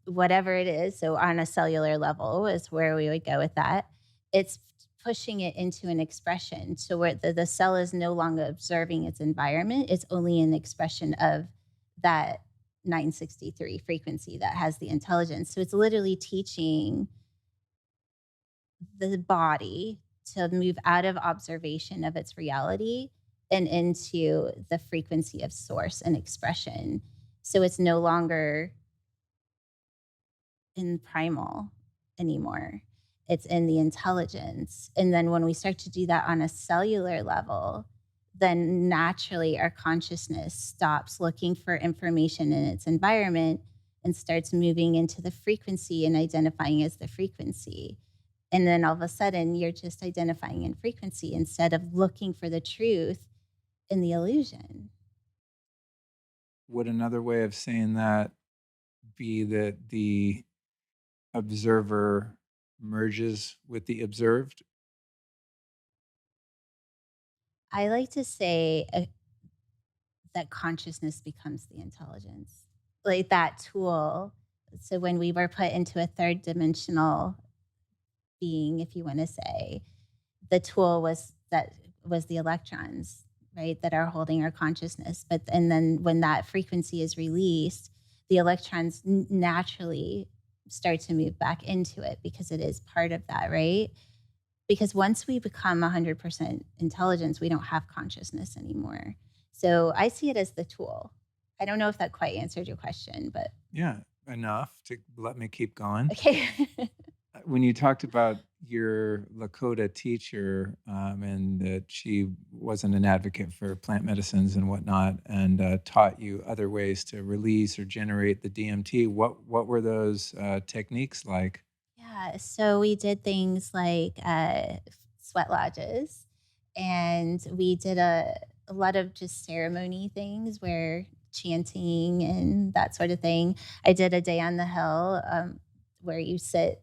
whatever it is. So on a cellular level is where we would go with that. It's pushing it into an expression. So where the cell is no longer observing its environment, it's only an expression of that 963 frequency that has the intelligence. So it's literally teaching the body to move out of observation of its reality and into the frequency of source and expression. So it's no longer in primal anymore. It's in the intelligence. And then when we start to do that on a cellular level, then naturally our consciousness stops looking for information in its environment and starts moving into the frequency and identifying as the frequency. And then all of a sudden, you're just identifying in frequency instead of looking for the truth in the illusion. Would another way of saying that be that the observer merges with the observed? I like to say that consciousness becomes the intelligence, like that tool. So when we were put into a third dimensional being, if you want to say, the tool was the electrons, right, that are holding our consciousness. But and then when that frequency is released, the electrons naturally start to move back into it because it is part of that, right? Because once we become 100% intelligence, we don't have consciousness anymore. So I see it as the tool. I don't know if that quite answered your question, but Yeah, enough to let me keep going. okay. When you talked about your Lakota teacher, and that she wasn't an advocate for plant medicines and whatnot, and taught you other ways to release or generate the DMT, what were those techniques like? Yeah, so we did things like sweat lodges, and we did a lot of just ceremony things where chanting and that sort of thing. I did a day on the hill where you sit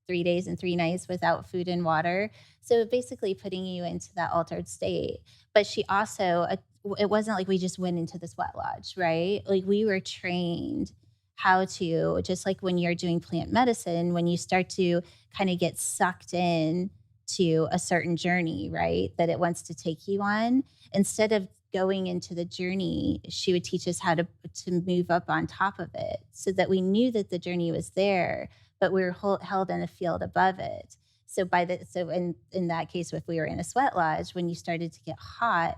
3 days and 3 nights without food and water. So basically putting you into that altered state. But she also, it wasn't like we just went into the sweat lodge, right? Like we were trained how to, just like when you're doing plant medicine, when you start to kind of get sucked in to a certain journey, right? That it wants to take you on, instead of going into the journey, she would teach us how to move up on top of it so that we knew that the journey was there, but we were held in a field above it. So in that case, if we were in a sweat lodge, when you started to get hot,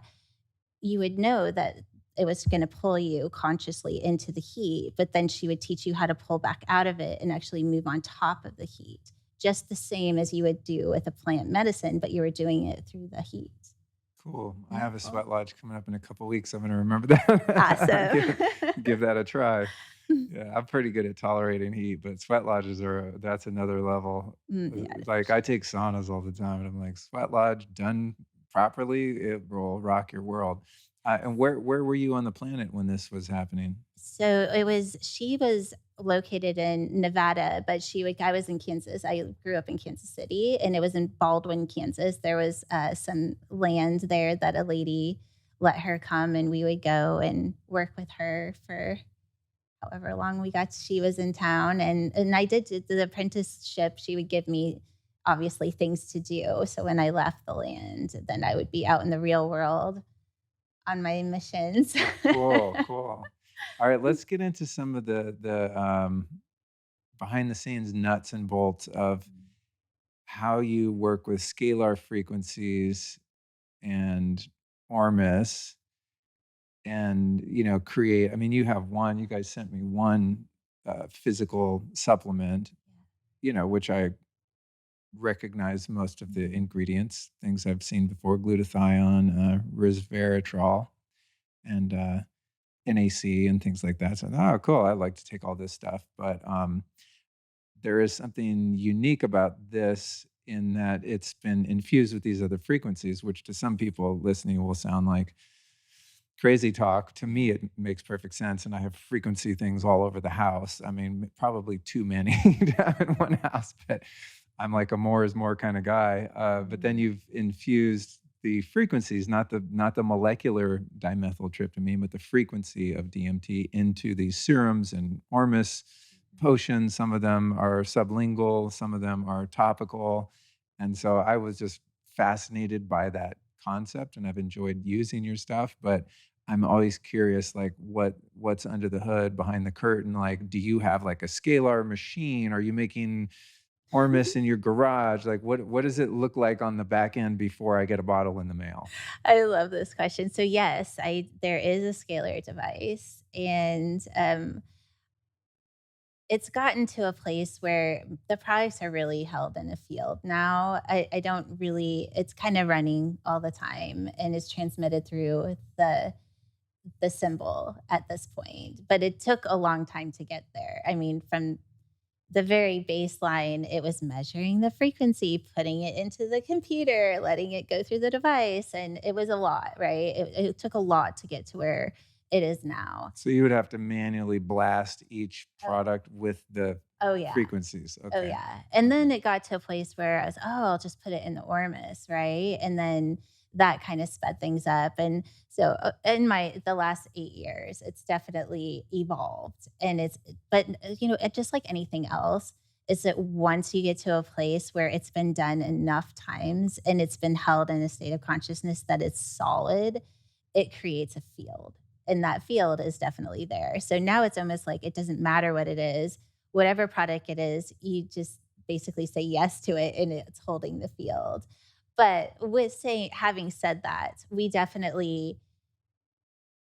you would know that it was going to pull you consciously into the heat, but then she would teach you how to pull back out of it and actually move on top of the heat, just the same as you would do with a plant medicine, but you were doing it through the heat. Cool. I Yeah, have a cool. sweat lodge coming up in a couple weeks. I'm gonna remember that. Awesome. Give that a try. Yeah, I'm pretty good at tolerating heat, but sweat lodges are that's another level. Yeah, for Like, I sure. take saunas all the time, and I'm like, "Sweat lodge done properly, it will rock your world." And where were you on the planet when this was happening? So she was located in Nevada, but I was in Kansas. I grew up in Kansas City, and it was in Baldwin, Kansas. There was some land there that a lady let her come, and we would go and work with her for however long she was in town. And I did the apprenticeship. She would give me obviously things to do. So when I left the land, then I would be out in the real world on my missions. Cool, cool. Alright, let's get into some of the behind the scenes nuts and bolts of how you work with scalar frequencies and Ormus and, create I mean, you guys sent me one, physical supplement, which I recognize most of the ingredients, things I've seen before, glutathione, resveratrol, and, NAC and things like that. So, oh, cool. I'd like to take all this stuff. But there is something unique about this in that it's been infused with these other frequencies, which to some people listening will sound like crazy talk. To me, it makes perfect sense. And I have frequency things all over the house. I mean, probably too many to have in one house, but I'm like a more is more kind of guy. But then Mhm. you've infused the frequencies, not the molecular dimethyltryptamine, but the frequency of DMT into these serums and Ormus potions. Some of them are sublingual, some of them are topical. And so I was just fascinated by that concept and I've enjoyed using your stuff, but I'm always curious like what's under the hood behind the curtain. Like, do you have like a scalar machine? Are you making Ormus in your garage? Like what does it look like on the back end before I get a bottle in the mail? I love this question. So yes, I there is a scalar device, and it's gotten to a place where the products are really held in a field now. I don't really. It's kind of running all the time, and it's transmitted through the symbol at this point. But it took a long time to get there. I mean, from the very baseline, it was measuring the frequency, putting it into the computer, letting it go through the device, and it was a lot, right? It took a lot to get to where it is now. So you would have to manually blast each Oh, product with the oh yeah. frequencies. Oh, Okay. yeah, and Okay. then it got to a place where I was, "Oh, I'll just put it in the Ormus," right? And then that kinda sped things up, and so, in the last 8 years, it's definitely evolved, and it's but, it just like anything else, is that once you get to a place where it's been done enough times and it's been held in a state of consciousness that it's solid, it creates a field, and that field is definitely there. So now it's almost like it doesn't matter what it is, whatever product it is, you just basically say yes to it and it's holding the field. But with saying having said that, we definitely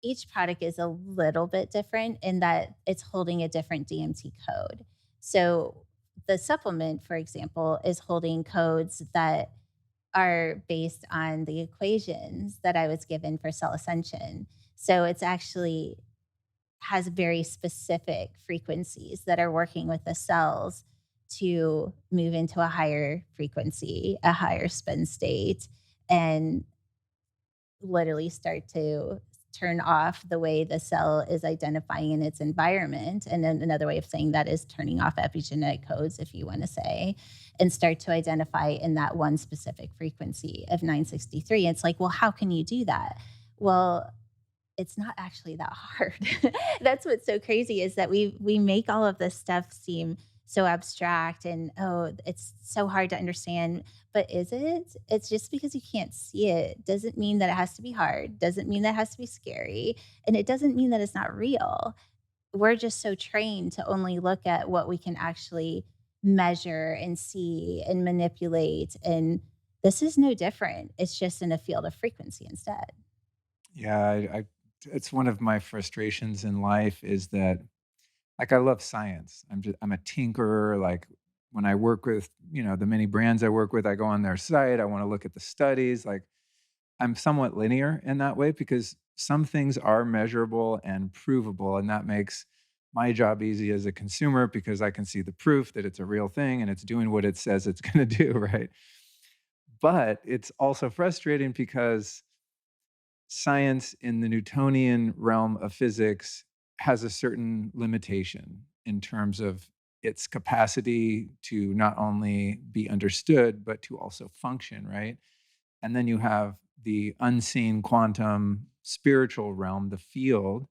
each product is a little bit different in that it's holding a different DMT code. So the supplement, for example, is holding codes that are based on the equations that I was given for cell ascension. So it's actually has very specific frequencies that are working with the cells to move into a higher frequency, a higher spin state, and literally start to turn off the way the cell is identifying in its environment. And then another way of saying that is turning off epigenetic codes, if you want to say, and start to identify in that one specific frequency of 963. It's like, well, how can you do that? Well, it's not actually that hard. That's what's so crazy is that we make all of this stuff seem so abstract and, "Oh, it's so hard to understand." But is it? It's just because you can't see it doesn't mean that it has to be hard, doesn't mean that it has to be scary, and it doesn't mean that it's not real. We're just so trained to only look at what we can actually measure and see and manipulate, and this is no different. It's just in a field of frequency instead. Yeah, I it's one of my frustrations in life is that like I love science. I'm a tinkerer. Like when I work with, the many brands I work with, I go on their site, I want to look at the studies. Like I'm somewhat linear in that way because some things are measurable and provable, and that makes my job easy as a consumer because I can see the proof that it's a real thing and it's doing what it says it's going to do, right? But it's also frustrating because science in the Newtonian realm of physics has a certain limitation in terms of its capacity to not only be understood, but to also function, right? And then you have the unseen quantum spiritual realm, the field,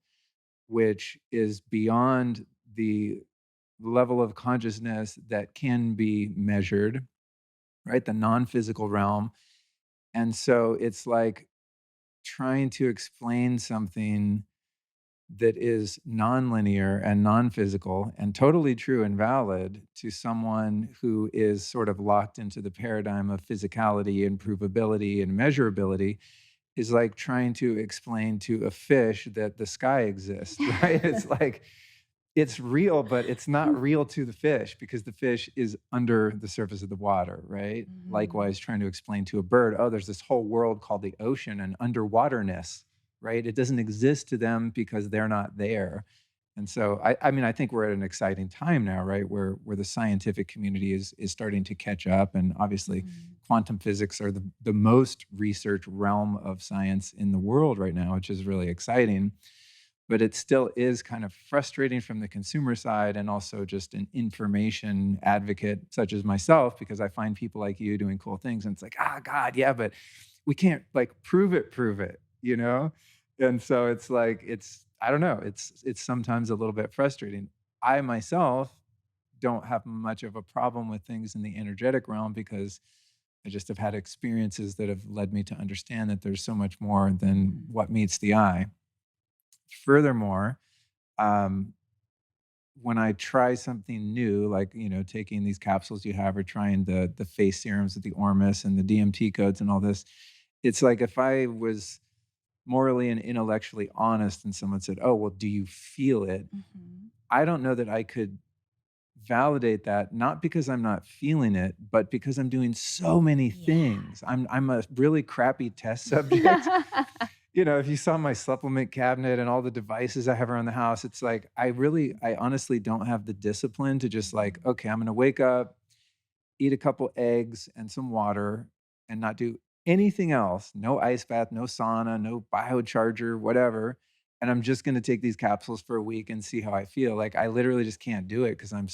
which is beyond the level of consciousness that can be measured, right? The non physical realm. And so it's like trying to explain something that is nonlinear and non-physical and totally true and valid to someone who is sort of locked into the paradigm of physicality and provability and measurability is like trying to explain to a fish that the sky exists, right? It's like it's real, but it's not real to the fish because the fish is under the surface of the water, right? Mhm. Likewise, trying to explain to a bird, oh, there's this whole world called the ocean and underwaterness, right? It doesn't exist to them because they're not there. And so I mean, I think we're at an exciting time now, right? Where the scientific community is starting to catch up. And obviously Mhm. quantum physics are the most researched realm of science in the world right now, which is really exciting. But it still is kind of frustrating from the consumer side and also just an information advocate such as myself, because I find people like you doing cool things and it's like, ah, God, yeah, but we can't like prove it, you know? And so it's like, I don't know, it's sometimes a little bit frustrating. I myself don't have much of a problem with things in the energetic realm because I just have had experiences that have led me to understand that there's so much more than Mhm. what meets the eye. Furthermore, um, when I try something new, like, taking these capsules you have or trying the face serums with the Ormus and the DMT codes and all this, it's like if I was morally and intellectually honest and someone said, "Oh, well, do you feel it?" Mhm. I don't know that I could validate that, not because I'm not feeling it, but because I'm doing so many Yeah. things. I'm a really crappy test subject. If you saw my supplement cabinet and all the devices I have around the house, it's like I honestly don't have the discipline to just like, Mhm. okay, I'm gonna wake up, eat a couple eggs and some water, and not do anything else. No ice bath, no sauna, no biocharger, whatever. And I'm just gonna take these capsules for a week and see how I feel. Like I literally just can't do it because I'm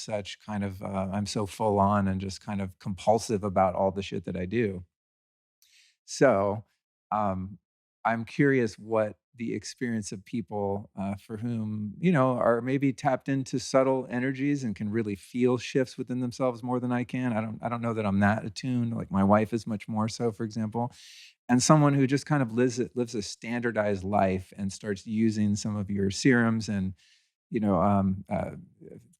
so full on and just kind of compulsive about all the shit that I do. So, um, I'm curious what the experience of people, for whom, are maybe tapped into subtle energies and can really feel shifts within themselves more than I can. I don't know that I'm that attuned, like my wife is much more so, for example. And someone who just kind of lives a standardized life and starts using some of your serums and, you know, um, uh,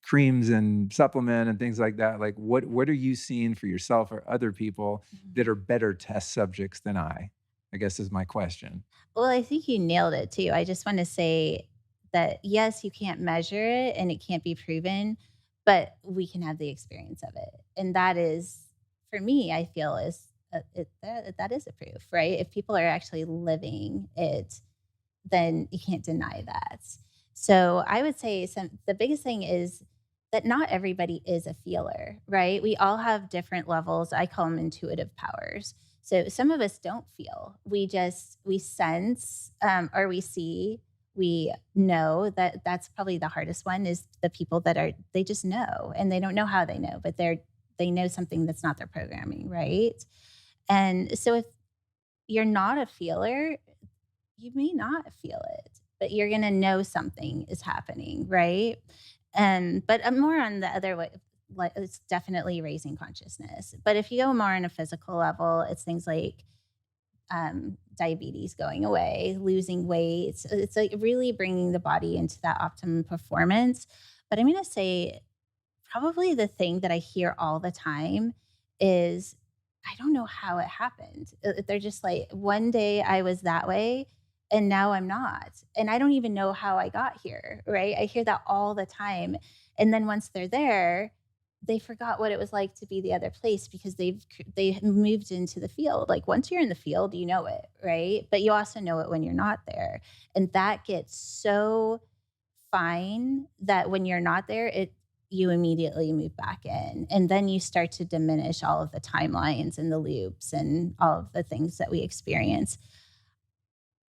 creams and supplement and things like that. Like, what are you seeing for yourself or other people that Mhm. are better test subjects than I guess is my question. Well, I think you nailed it too. I just want to say that yes, you can't measure it and it can't be proven, but we can have the experience of it. And that is, for me, I feel is that is a proof, right? If people are actually living it, then you can't deny that. So I would say the biggest thing is that not everybody is a feeler, right? We all have different levels. I call them intuitive powers. So some of us don't feel. We sense or we see. We know that that's probably the hardest one is the people that are they just know and they don't know how they know, but they know something that's not their programming, right? And so if you're not a feeler, you may not feel it, but you're gonna know something is happening, right? But more on the other way, like it's definitely raising consciousness. But if you go more on a physical level, it's things like diabetes going away, losing weight. So it's like really bringing the body into that optimum performance. But I'm gonna say probably the thing that I hear all the time is, "I don't know how it happened." They're just like, "One day I was that way, and now I'm not, and I don't even know how I got here," right? I hear that all the time, and then once they're there, they forgot what it was like to be the other place because they moved into the field. Like, once you're in the field, you know it, right? But you also know it when you're not there, and that gets so fine that when you're not there, you immediately move back in. And then you start to diminish all of the timelines and the loops and all of the things that we experience.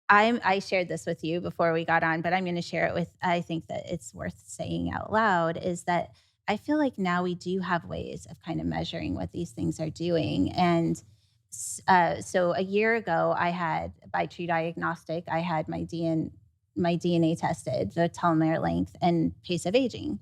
I shared this with you before we got on, but I'm going to share it with I think that it's worth saying out loud is that I feel like now we do have ways of kind of measuring what these things are doing. And so a year ago, I had by True Diagnostic, I had my DNA tested, the telomere length and pace of aging.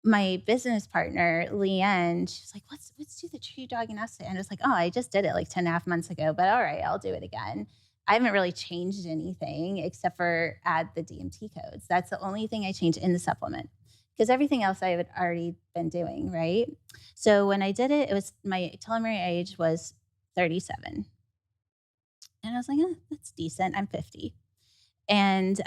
My business partner, Leanne, she was like, let's do the True Diagnostic. And I was like, oh, I just did it like 10 and a half months ago, but all right, I'll do it again. I haven't really changed anything except for add the DMT codes. That's the only thing I changed in the supplement because everything else I had already been doing, right? So when I did it, it was my telomere age was 37. And I was like, that's decent. I'm 50. And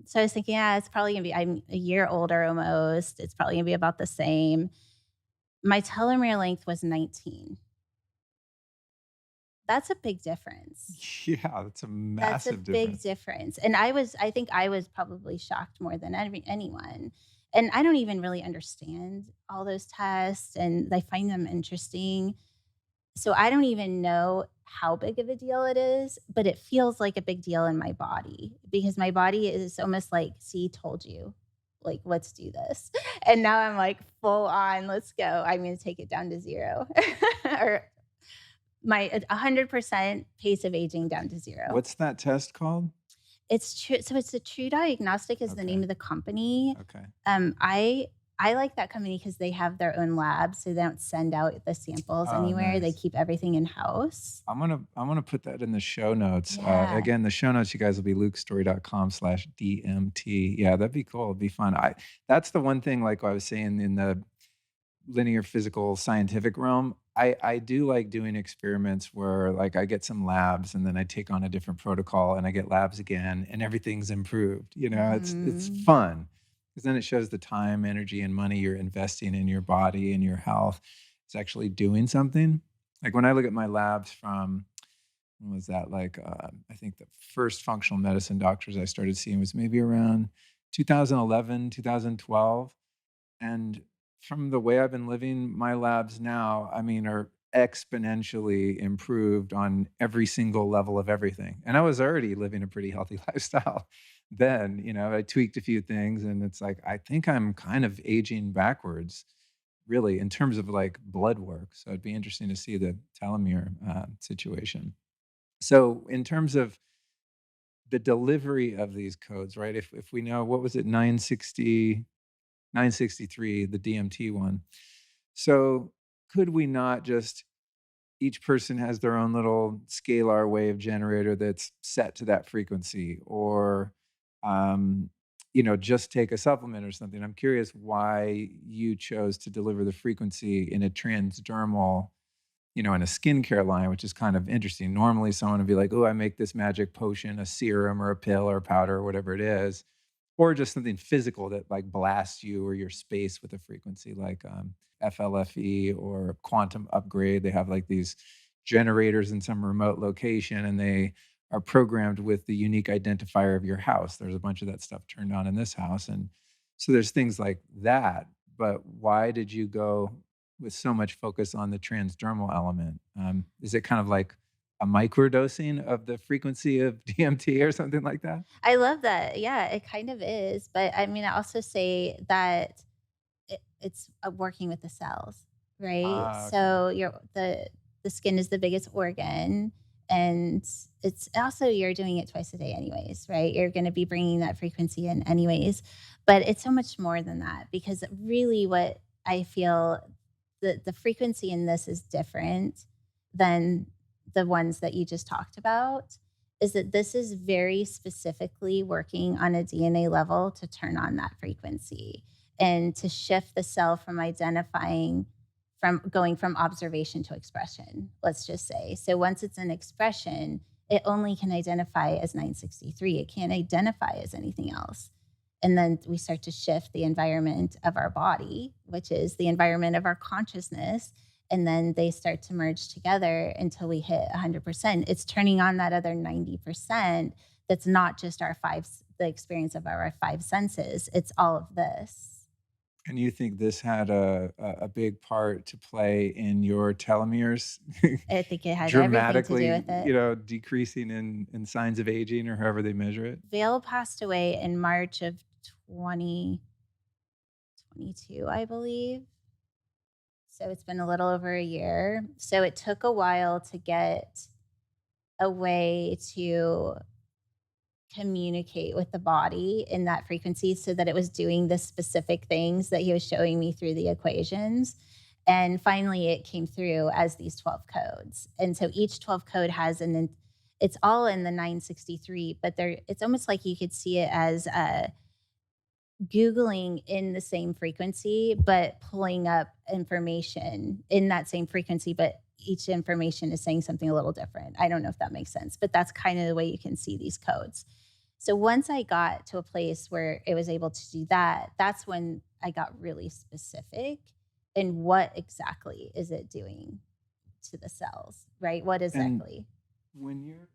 so I was thinking, yeah, it's probably gonna be, I'm a year older almost. It's probably gonna be about the same. My telomere length was 19. That's a big difference. Yeah, that's a That's a massive big difference. difference. And I think I was probably shocked more than anyone. And I don't even really understand all those tests, and I find them interesting. So I don't even know how big of a deal it is, but it feels like a big deal in my body because my body is almost like, see, told you, like, let's do this. And now I'm like, full on, let's go. I'm going to take it down to zero or my 100% pace of aging down to zero. What's that test called? It's true. So it's a True Diagnostic is the name Okay, of the company. okay. Um, I I like that company because they have their own lab, so they don't send out the samples Oh, anywhere. They nice. keep everything in house. I'm gonna put that in the show notes. Yeah. Again, the show notes, you guys, will be lukestory.com/DMT. Yeah, that'd be cool. It'd be fun. That's the one thing, like I was saying in the linear physical scientific realm, I do like doing experiments where like I get some labs and then I take on a different protocol and I get labs again and everything's improved. You know, it's Mhm. fun because then it shows the time, energy, and money you're investing in your body and your health. It's actually doing something. Like when I look at my labs from when was that? Like I think the first functional medicine doctors I started seeing was maybe around 2011, 2012, and from the way I've been living, my labs now, I mean, are exponentially improved on every single level of everything. And I was already living a pretty healthy lifestyle then, you know, I tweaked a few things and it's like, I think I'm kind of aging backwards, really, in terms of like blood work. So it'd be interesting to see the telomere situation. So, in terms of the delivery of these codes, right? If we know what was it, 963, the DMT one. So, could we not just each person has their own little scalar wave generator that's set to that frequency or um just take a supplement or something. I'm curious why you chose to deliver the frequency in a transdermal, in a skincare line, which is kind of interesting. Normally, someone would be like, "Oh, I make this magic potion, a serum or a pill or a powder or whatever it is," or just something physical that like blasts you or your space with a frequency like FLFE or quantum upgrade. They have like these generators in some remote location and they are programmed with the unique identifier of your house. There's a bunch of that stuff turned on in this house. And so there's things like that. But why did you go with so much focus on the transdermal element? Is it kind of like a microdosing of the frequency of DMT or something like that? I love that. Yeah, it kind of is. But I mean, I also say that it's working with the cells, right? Ah, okay. So the skin is the biggest organ, and it's also, you're doing it twice a day anyways, right? You're going to be bringing that frequency in anyways, but it's so much more than that because really what I feel, the frequency in this is different than the ones that you just talked about, is that this is very specifically working on a DNA level to turn on that frequency and to shift the cell from identifying, from going from observation to expression, let's just say. So once it's in expression, it only can identify as 963. It can't identify as anything else. And then we start to shift the environment of our body, which is the environment of our consciousness. And then they start to merge together until we hit 100%. It's turning on that other 90% that's not just the experience of our five senses. It's all of this. And you think this had a big part to play in your telomeres I think it has everything to do dramatically, with it. decreasing in signs of aging or however they measure it? Vale passed away in March of 2022, I believe. So it's been a little over a year. So it took a while to get a way to communicate with the body in that frequency so that it was doing the specific things that he was showing me through the equations. And finally, it came through as these 12 codes. And so each 12 code has it's all in the 963, but it's almost like you could see it as Googling in the same frequency, but pulling up information in that same frequency, but each information is saying something a little different. I don't know if that makes sense, but that's kind of the way you can see these codes. So once I got to a place where it was able to do that, that's when I got really specific in what exactly is it doing to the cells, right? What And exactly? when you're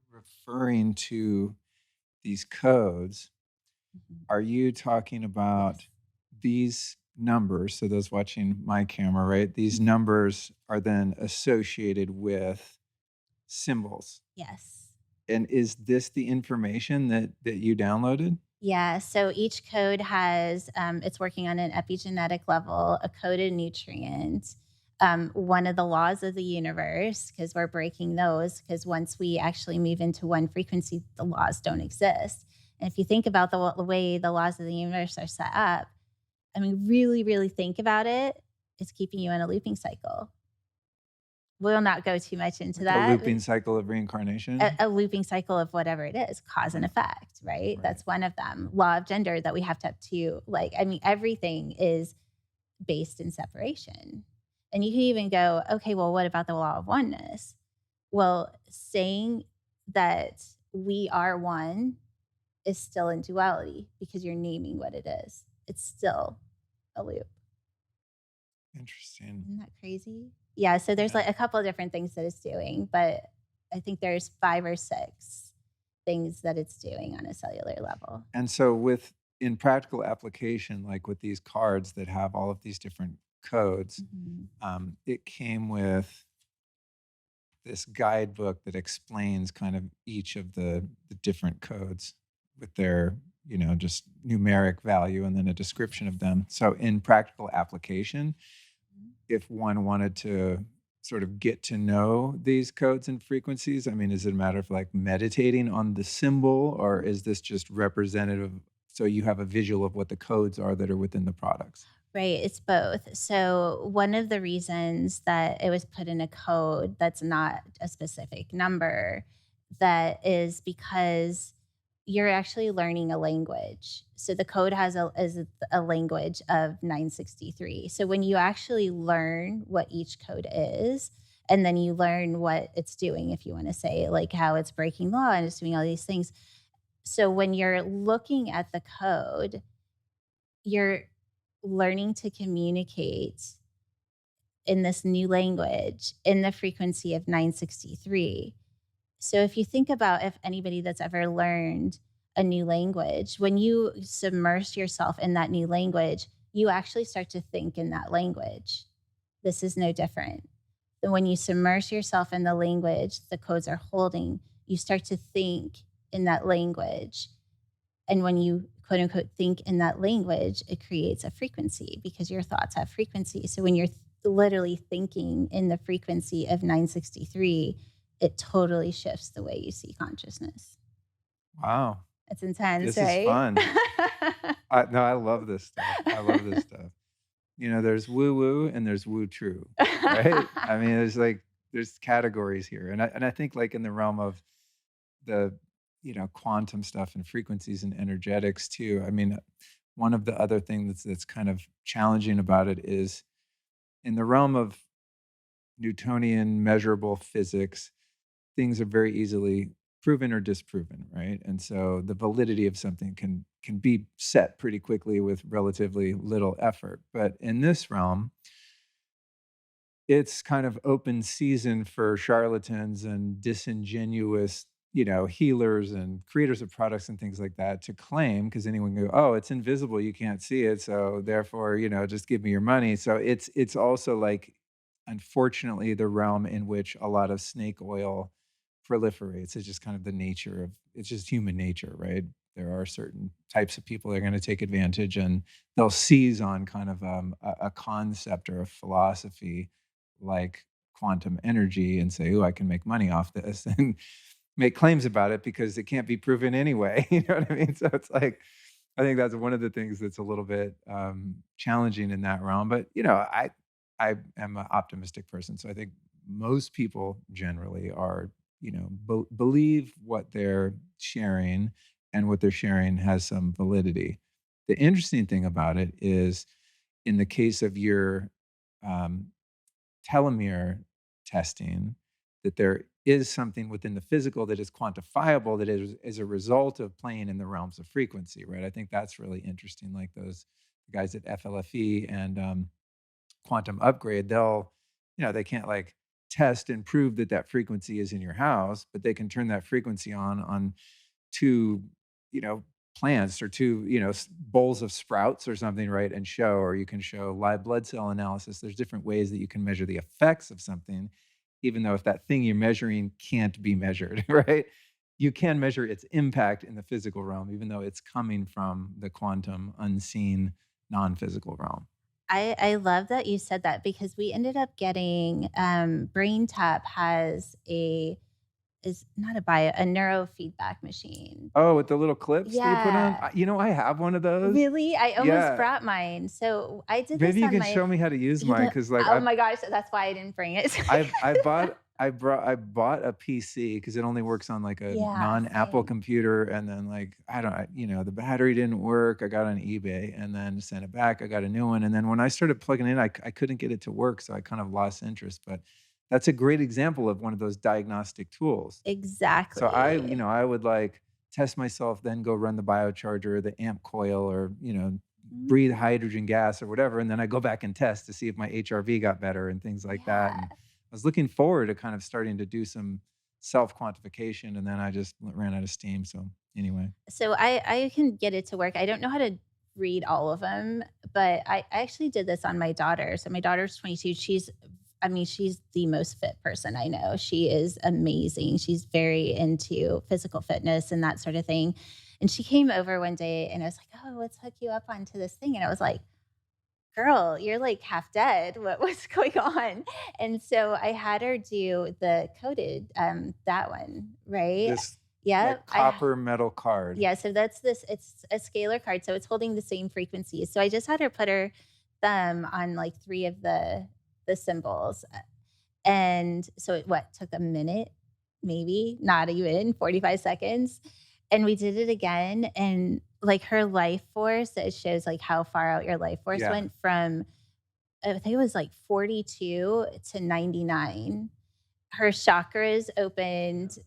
referring to these codes, Mhm. are you talking about Yes. these numbers? So those watching my camera, right? These Mhm. numbers are then associated with symbols. Yes. And is this the information that you downloaded? Yeah, so each code has, it's working on an epigenetic level, a coded nutrient, one of the laws of the universe, because we're breaking those, because once we actually move into one frequency, the laws don't exist. And if you think about the way the laws of the universe are set up, I mean, really, really think about it, it's keeping you in a looping cycle. We'll not go too much into Like a that. looping cycle of reincarnation? A looping cycle of whatever it is, cause and Right, effect, right? right. That's one of them. Law of gender that we have to like, I mean, everything is based in separation. And you can even go, okay, well, what about the law of oneness? Well, saying that we are one is still in duality because you're naming what it is. It's still a loop. Interesting. Isn't that crazy? Yeah, so there's, Yeah. like, a couple of different things that it's doing, but I think there's 5 or 6 things that it's doing on a cellular level. And so with in practical application, like with these cards that have all of these different codes, Mhm. it came with this guidebook that explains kind of each of the different codes with their, just numeric value and then a description of Yes. them. So in practical application, Mhm. if one wanted to sort of get to know these codes and frequencies, I mean, is it a matter of like meditating on the symbol or is this just representative so you have a visual of what the codes are that are within the products? Right, it's both. So, one of the reasons that it was put in a code that's not a specific number, that is because you're actually learning a language. So, the code has a language of 963. So, when you actually learn what each code is, and then you learn what it's doing, if you want to say, like how it's breaking law and it's doing all these things. So, when you're looking at the code, you're learning to communicate in this new language in the frequency of 963. So if you think about if anybody that's ever learned a new language, when you submerge yourself in that new language, you actually start to think in that language. This is no different. And when you submerge yourself in the language the codes are holding, you start to think in that language. And when you quote unquote think in that language, it creates a frequency because your thoughts have frequency. So when you're literally thinking in the frequency of 963, it totally shifts the way you see consciousness. Wow, It's intense, this is right? fun. No, I love this stuff. I love this stuff. There's woo woo and there's woo true, right? I mean, there's categories here, and I think like in the realm of the quantum stuff and frequencies and energetics too. I mean, one of the other things that's kind of challenging about it is in the realm of Newtonian measurable physics, things are very easily proven or disproven, right? And so the validity of something can be set pretty quickly with relatively little effort. But in this realm, it's kind of open season for charlatans and disingenuous, healers and creators of products and things like that to claim because anyone can go, "Oh, it's invisible, you can't see it, so therefore, just give me your money." So it's also like, unfortunately, the realm in which a lot of snake oil proliferates. It's just kind of the nature of it's just human nature, right? There are certain types of people that are going to take advantage and they'll seize on kind of a concept or a philosophy like quantum energy and say, "Oh, I can make money off this," and make claims about it because it can't be proven anyway. You know what I mean? So it's like, I think that's one of the things that's a little bit challenging in that realm. But I am an optimistic person, so I think most people generally are believe what they're sharing, and what they're sharing has some validity. The interesting thing about it is, in the case of your um, telomere testing, that there is something within the physical that is quantifiable, that is a result of playing in the realms of frequency, right? I think that's really interesting. Like those guys at FLFE and Quantum Upgrade, they can't like test and prove that that frequency is in your house, but they can turn that frequency on two, you know, plants or two, bowls of sprouts or something, right? And show, or you can show live blood cell analysis. There's different ways that you can measure the effects of something, even though if that thing you're measuring can't be measured, right? You can measure its impact in the physical realm, even though it's coming from the quantum, unseen, non physical realm. I love that you said that because we ended up getting BrainTap has a is not a neurofeedback machine. Oh, with the little clips that you put on? Yeah. I have one of those. Really? I almost Yeah. brought mine. So I did this Maybe you on can my show me how to use you mine know, because, like, oh my gosh, that's why I didn't bring it. I bought a PC because it only works on, like, a Yeah, non-Apple same. computer, and then, like, the battery didn't work, I got on eBay and then sent it back, I got a new one, and then when I started plugging in, I couldn't get it to work, so I kind of lost interest, but that's a great example of one of those diagnostic tools. So Exactly. I would, like, test myself, then go run the biocharger, the amp coil, or, Mhm. breathe hydrogen gas or whatever, and then I go back and test to see if my HRV got better and things like that, and Yeah. I was looking forward to kind of starting to do some self-quantification, and then I just ran out of steam, so anyway. So I can get it to work. I don't know how to read all of them, but I actually did this on my daughter. So my daughter's 22. She's the most fit person I know. She is amazing. She's very into physical fitness and that sort of thing. And she came over one day and I was like, "Oh, let's hook you up onto this thing." And I was like, "Girl, you're like half dead. What's going on?" And so I had her do the coded, that one, right? This, Yep. like, copper metal card. Yeah, so it's a scalar card, so it's holding the same frequencies. So I just had her put her thumb on like 3 of the symbols, and so it took a minute, maybe, not even 45 seconds, and we did it again, and, like, her life force, it shows, like, how far out your life force Yeah. went from, I think it was, like, 42 to 99. Her chakras opened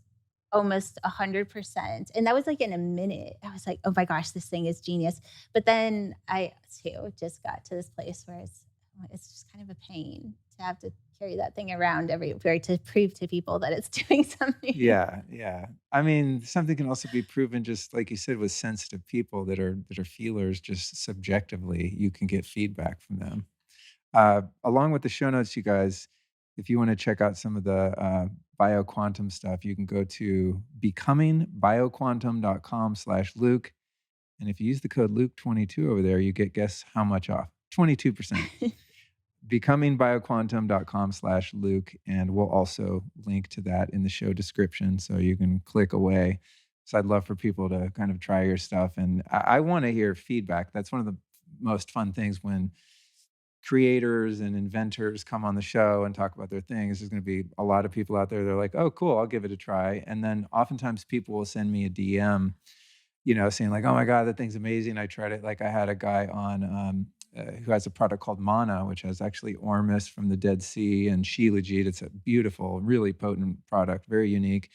almost 100%, and that was, like, in a minute. I was like, "Oh my gosh, this thing is genius." But then I too just got to this place where it's just kind of a pain to have to carry that thing around everywhere to prove to people that it's doing something. Yeah, yeah. I mean, something can also be proven just like you said with sensitive people that are feelers, just subjectively, you can get feedback from them. Along with the show notes, you guys, if you want to check out some of the bioquantum stuff, you can go to becomingbioquantum.com/Luke. And if you use the code Luke22 over there, you get, guess how much off? 22%. Becomingbioquantum.com/Luke. And we'll also link to that in the show description so you can click away. So I'd love for people to kind of try your stuff. And I want to hear feedback. That's one of the most fun things when creators and inventors come on the show and talk about their things. There's going to be a lot of people out there. They're like, "Oh, cool, I'll give it a try." And then oftentimes people will send me a DM, saying like, "Oh my god, that thing's amazing. I tried it." Like I had a guy on who has a product called Mana, which has actually ormus from the Dead Sea and shilajit. It's a beautiful, really potent product, very unique.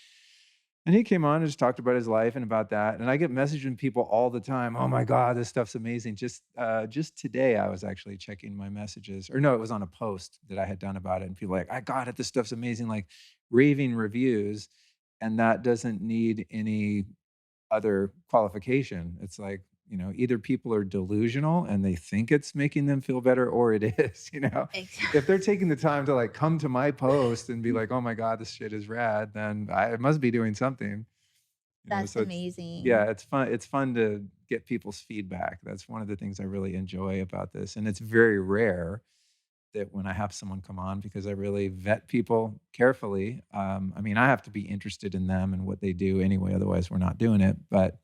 And he came on and just talked about his life and about that, and I get messages from people all the time, "Oh my god, this stuff's amazing." Just today, I was actually checking my messages, or no, it was on a post that I had done about it, and people were like, "I got it, this stuff's amazing," like, raving reviews, and that doesn't need any other qualification. It's like, either people are delusional and they think it's making them feel better or it is. If they're taking the time to like come to my post and be like, "Oh my god, this shit is rad," then I must be doing something. That's So it's yeah, amazing. it's fun to get people's feedback. That's one of the things I really enjoy about this. And it's very rare that when I have someone come on because I really vet people carefully. I mean, I have to be interested in them and what they do anyway, otherwise we're not doing it. But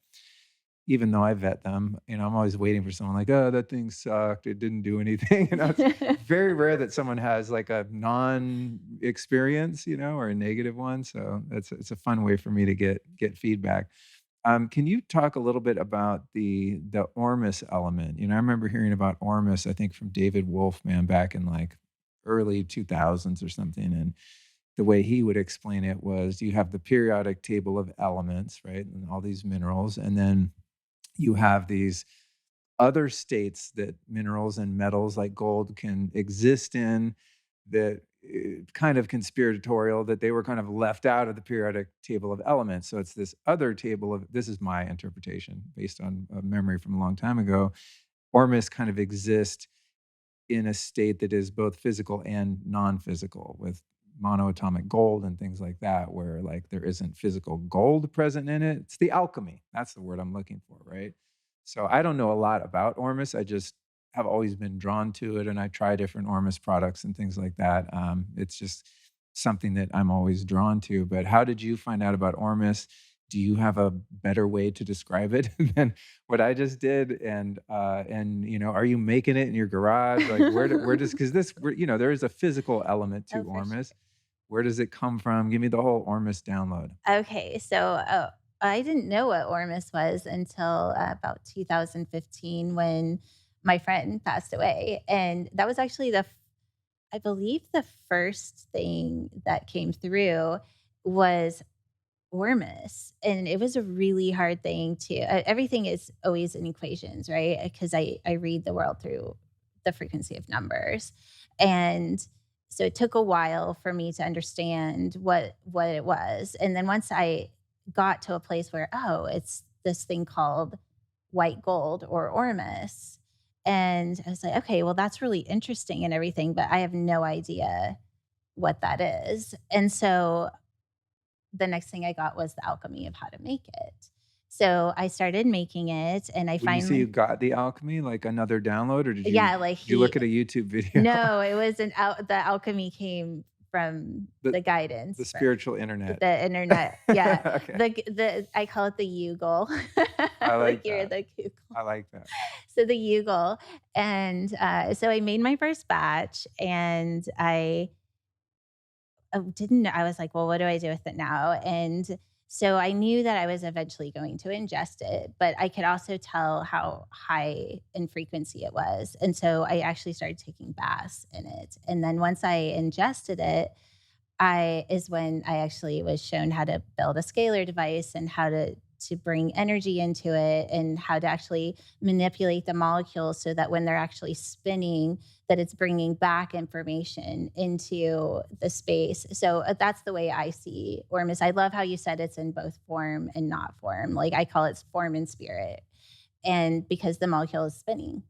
even though I vet them, I'm always waiting for someone like, "Oh, that thing sucked. It didn't do anything." It's very rare that someone has like a non-experience, or a negative one. So it's a fun way for me to get feedback. Can you talk a little bit about the Ormus element? I remember hearing about Ormus, I think from David Wolfman back in like early 2000s or something, and the way he would explain it was you have the periodic table of elements, right? And all these minerals, and then you have these other states that minerals and metals like gold can exist in that kind of conspiratorial that they were kind of left out of the periodic table of elements. So it's this other table of, this is my interpretation based on a memory from a long time ago. Ormus kind of exist in a state that is both physical and non-physical with monoatomic gold and things like that, where like there isn't physical gold present in it. It's the alchemy. That's the word I'm looking for, right? So I don't know a lot about Ormus. I just have always been drawn to it, and I try different Ormus products and things like that. It's just something that I'm always drawn to. But how did you find out about Ormus? Do you have a better way to describe it than what I just did? And are you making it in your garage? Like where does because there is a physical element to Oh, for sure. Ormus. Where does it come from? Give me the whole Ormus download. Okay, so, I didn't know what Ormus was until, about 2015 when my friend passed away, and that was actually I believe the first thing that came through was Ormus, and it was a really hard thing to everything is always in equations, right? Because I read the world through the frequency of numbers, and so it took a while for me to understand what it was, and then once I got to a place where, oh, it's this thing called white gold or Ormus, and I was like, okay, well, that's really interesting and everything, but I have no idea what that is, and so the next thing I got was the alchemy of how to make it. So I started making it and I When you say you finally got the alchemy, like another download, or did you yeah, like did you look he at a YouTube video? no, it was the alchemy came from the the the guidance from spiritual internet. the internet. Yeah. Okay. The I call it the Yugle. I Like like you're that. the Google. I like that. So the Yugle. And so I made my first batch and I was like, "Well, what do I do with it now?" And so I knew that I was eventually going to ingest it, but I could also tell how high in frequency it was. And so I actually started taking baths in it. And then once I ingested it, I is when I actually was shown how to build a scalar device and how to bring energy into it and how to actually manipulate the molecules so that when they're actually spinning that it's bringing back information into the space. So that's the way I see Ormus. I love how you said it's in both form and not form. Like I call it form and spirit. And because the molecule is spinning.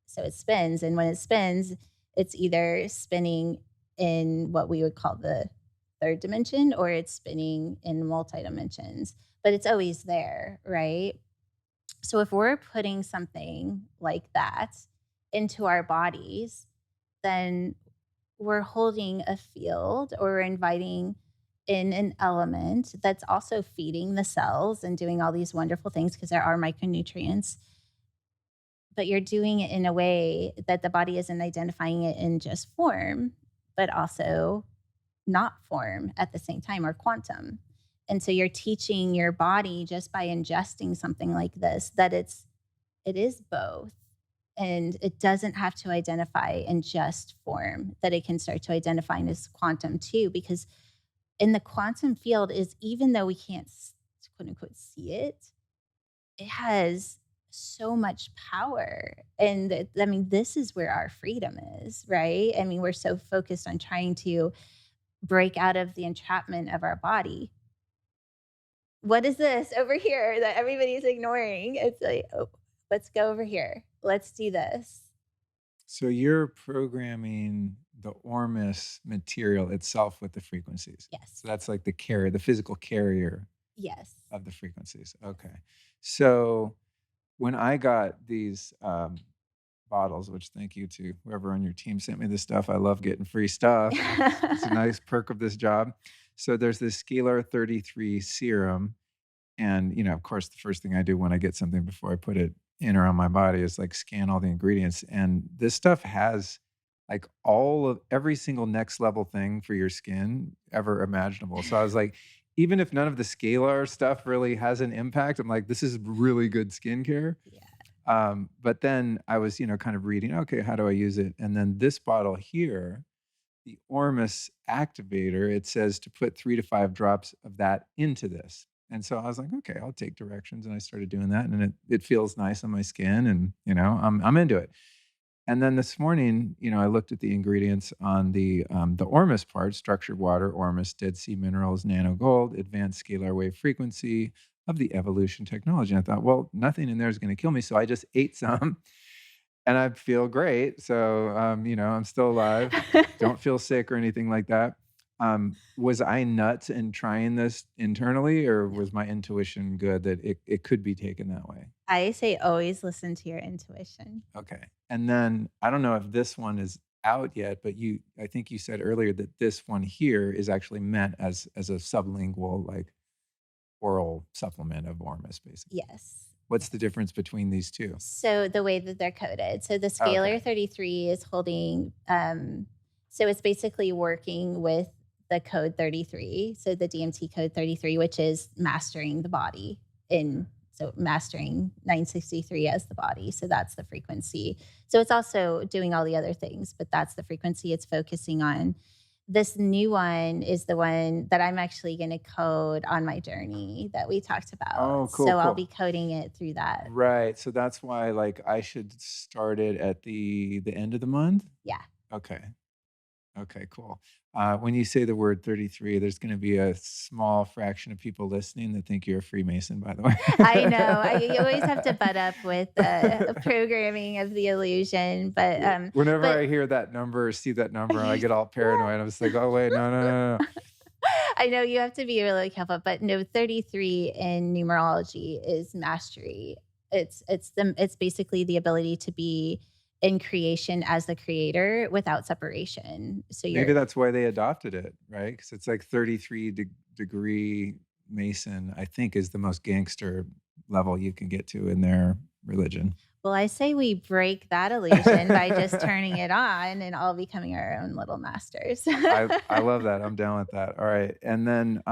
So it spins and when it spins, it's either spinning in what we would call the third dimension or it's spinning in multi dimensions, but it's always there, right? So if we're putting something like that into our bodies, then we're holding a field or we're inviting in an element that's also feeding the cells and doing all these wonderful things because there are micronutrients, but you're doing it in a way that the body isn't identifying it in just form, but also not form at the same time or quantum. And so you're teaching your body just by ingesting something like this that it is both. And it doesn't have to identify in just form, that it can start to identify as quantum too, because in the quantum field is even though we can't quote unquote see it, it has so much power. And I mean, this is where our freedom is, right? I mean, we're so focused on trying to break out of the entrapment of our body. What is this over here that everybody's ignoring? It's like, oh, let's go over here. Let's do this. So you're programming the Ormus material itself with the frequencies. Yes. So that's like the carrier, the physical carrier Yes. of the frequencies. Yes. Okay. So when I got these bottles, which thank you to whoever on your team sent me this stuff. I love getting free stuff. It's a nice perk of this job. So there's this scalar 33 serum. And, of course, the first thing I do when I get something before I put it in or on my body is like scan all the ingredients. And this stuff has like all of every single next level thing for your skin ever imaginable. So I was like, even if none of the scalar stuff really has an impact, I'm like, this is really good skincare. Yeah. But then I was, kind of reading, okay, how do I use it? And then this bottle here the Ormus activator, it says to put 3 to 5 drops of that into this. And so I was like, "Okay, I'll take directions," and I started doing that, and it feels nice on my skin and, I'm into it. And then this morning, I looked at the ingredients on the Ormus part, structured water, Ormus, Dead Sea minerals, nano gold, advanced scalar wave frequency of the evolution technology. And I thought, well, nothing in there is going to kill me. So I just ate some and I feel great. So, I'm still alive, don't feel sick or anything like that. Was I nuts in trying this internally, or was my intuition good that it could be taken that way? I say always listen to your intuition. Okay. And then I don't know if this one is out yet, but I think you said earlier that this one here is actually meant as a sublingual, like, oral supplement of Ormus, basically. Yes. What's the difference between these 2? So the way that they're coded. So the Okay. scalar 33 is holding, so it's basically working with the code 33. So the DMT code 33, which is mastering the body in, so mastering 963 as the body. So that's the frequency. So it's also doing all the other things, but that's the frequency it's focusing on. This new one is the one that I'm actually going to code on my journey that we talked about. Oh, cool, So I'll be cool. coding it through that. Right. So that's why, like, I should start it at the end of the month? Yeah. Okay. Okay, cool. When you say the word 33, there's gonna be a small fraction of people listening that think you're a Freemason, by the I know. You always have to way. butt up with the programming of the illusion, Whenever but I hear that number or see that number, I get all paranoid. I'm just like, "Oh, wait, no, no, no, no." I know you have to be really careful. But no, 33 in numerology is mastery. It's basically the ability to be in creation as the creator without separation. So Maybe you're that's why they adopted it, right? Because it's like 33 degree Mason, I think, is the most gangster level you can get to in their religion. well, I say we break that illusion by just turning it on and all becoming our own little masters. I love that, I'm down with that, alright, and then,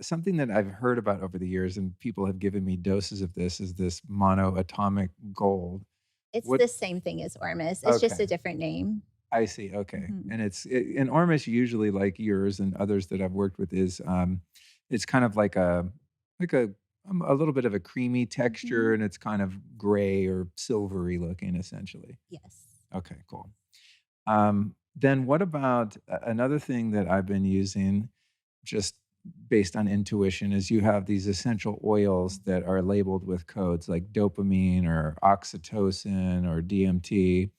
something that I've heard about over the years, and people have given me doses of this, is this monoatomic gold. It's What the same thing as Ormus. It's just Okay, a different name. I see, okay, Mhm. and and Ormus usually, like yours and others that I've worked with, it's kind of like a little bit of a creamy texture, Mhm. and it's kind of gray or silvery looking, essentially. Yes. Okay, cool. Then what about another thing that I've been using just based on intuition is you have these essential oils that are labeled with codes like dopamine or oxytocin or DMT.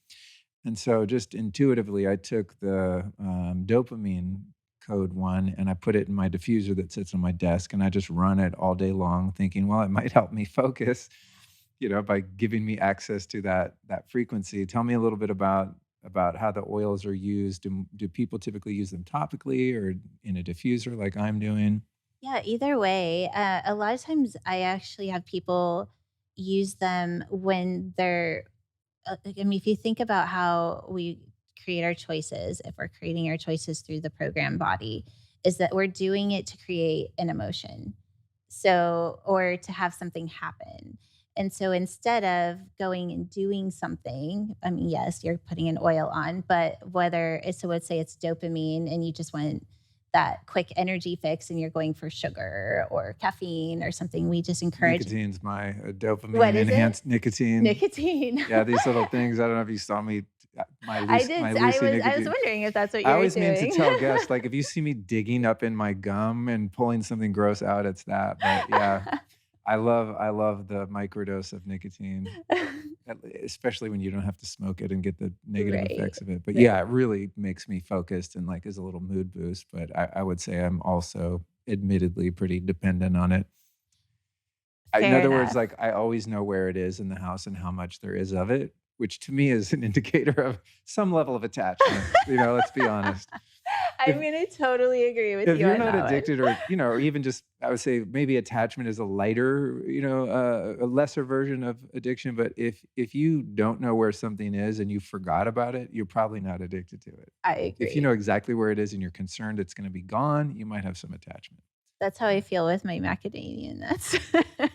And so just intuitively, I took the dopamine code one and I put it in my diffuser that sits on my desk and I just run it all day long thinking, well, it might help me focus, by giving me access to that frequency. Tell me a little bit about how the oils are used. Do people typically use them topically or in a diffuser like I'm doing? Yeah, either way, a lot of times I actually have people use them when they're I mean, if you think about how we create our choices, if we're creating our choices through the program body, is that we're doing it to create an emotion. So, or to have something happen. And so instead of going and doing something, I mean, yes, you're putting an oil on, but whether it's, so let's say it's dopamine and you just want that quick energy fix and you're going for sugar or caffeine or something, we just encourage, Nicotine's my what dopamine is it? enhanced nicotine. Nicotine. Yeah, these little things. I don't know if you saw me, I did. my I Lucy was I was nicotine. wondering if that's what I you were always mean to doing. tell guests, like, if you see me digging up in my gum and pulling something gross out, it's that. But yeah, I love the microdose of nicotine, especially when you don't have to smoke it and get the negative Right, effects of it. But right. yeah, it really makes me focused and like is a little mood boost. But I would say I'm also admittedly pretty dependent on it. In Fair other words, enough. like, I always know where it is in the house and how much there is of it, which to me is an indicator of some level of attachment, let's be honest. I'm If gonna totally agree with if you you're on not that one. addicted or even just I would say maybe attachment is a lighter, a lesser version of addiction, but if you don't know where something is and you forgot about it, you're probably not addicted to it. I If you agree. know exactly where it is and you're concerned it's gonna be gone, you might have some attachment. That's how I feel with my macadamia nuts.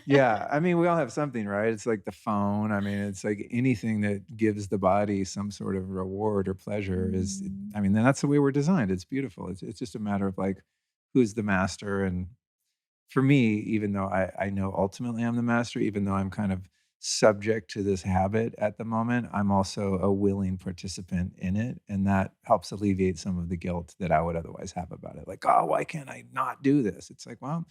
Yeah, I mean, we all have something, right? It's like the phone. I mean, it's like anything that gives the body some sort of reward or pleasure is Mhm. I mean, that's the way we're designed. It's beautiful. It's just a matter of like who's the master. And for me, even though I know ultimately I'm the master, even though I'm kind of subject to this habit at the moment, I'm also a willing participant in it. And that helps alleviate some of the guilt that I would otherwise have about it. Like, oh, why can't I not do this? It's like, well,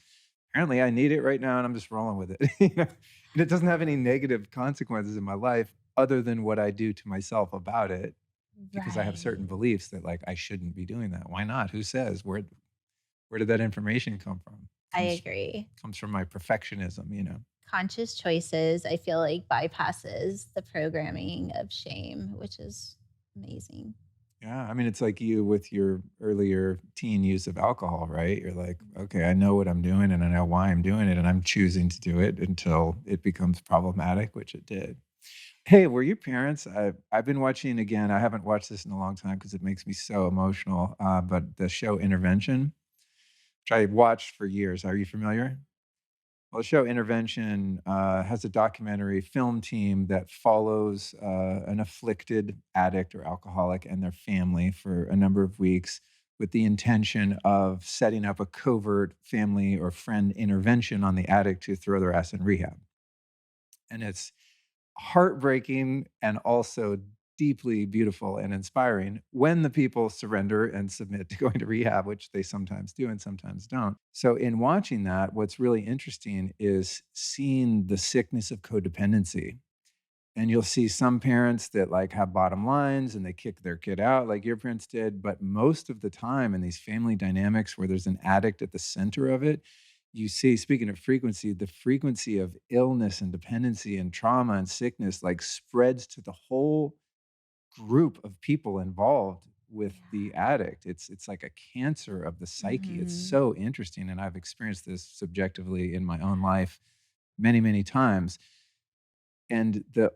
apparently I need it right now and I'm just rolling with it. You know? And it doesn't have any negative consequences in my life other than what I do to myself about it because I have certain Right. beliefs that like I shouldn't be doing that. Why not? Who says? Where did that information come from? I Comes agree. comes from my perfectionism, you know? Conscious choices, I feel like bypasses the programming of shame, which is amazing. Yeah, I mean, it's like you with your earlier teen use of alcohol, right? You're like, "Okay, I know what I'm doing and I know why I'm doing it, and I'm choosing to do it until it becomes problematic," which it did. Hey, were your parents I've been watching again, I haven't watched this in a long time because it makes me so emotional, but the show Intervention, which I watched for years. Are you familiar? Well, the show Intervention has a documentary film team that follows an afflicted addict or alcoholic and their family for a number of weeks with the intention of setting up a covert family or friend intervention on the addict to throw their ass in rehab. And it's heartbreaking and also deeply beautiful and inspiring when the people surrender and submit to going to rehab, which they sometimes do and sometimes don't. So, in watching that, what's really interesting is seeing the sickness of codependency. And you'll see some parents that like have bottom lines and they kick their kid out like your parents did. But most of the time in these family dynamics where there's an addict at the center of it, you see, speaking of frequency, the frequency of illness and dependency and trauma and sickness like spreads to the whole group of people involved with the Yeah. addict. It's like a cancer of the psyche. It's Mhm. so interesting. And I've experienced this subjectively in my own life many, many times. And the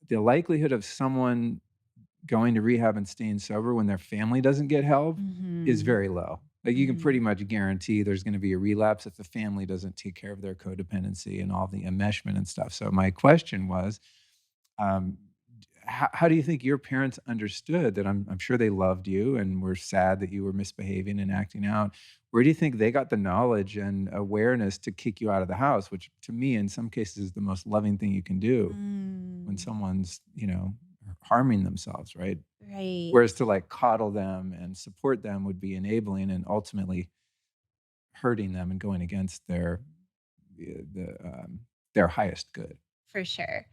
likelihood of someone going to rehab and staying sober when their family doesn't get help is Mhm. very low. Like, you can pretty Mhm. much guarantee there's gonna be a relapse if the family doesn't take care of their codependency and all the enmeshment and stuff. So my question was, um, how do you think your parents understood that I'm sure they loved you and were sad that you were misbehaving and acting out. Where do you think they got the knowledge and awareness to kick you out of the house, which to me, in some cases, is the most loving thing you can do when Mm. someone's, harming themselves, right? Right. Whereas to, like, coddle them and support them would be enabling and ultimately hurting them and going against their highest good. For sure.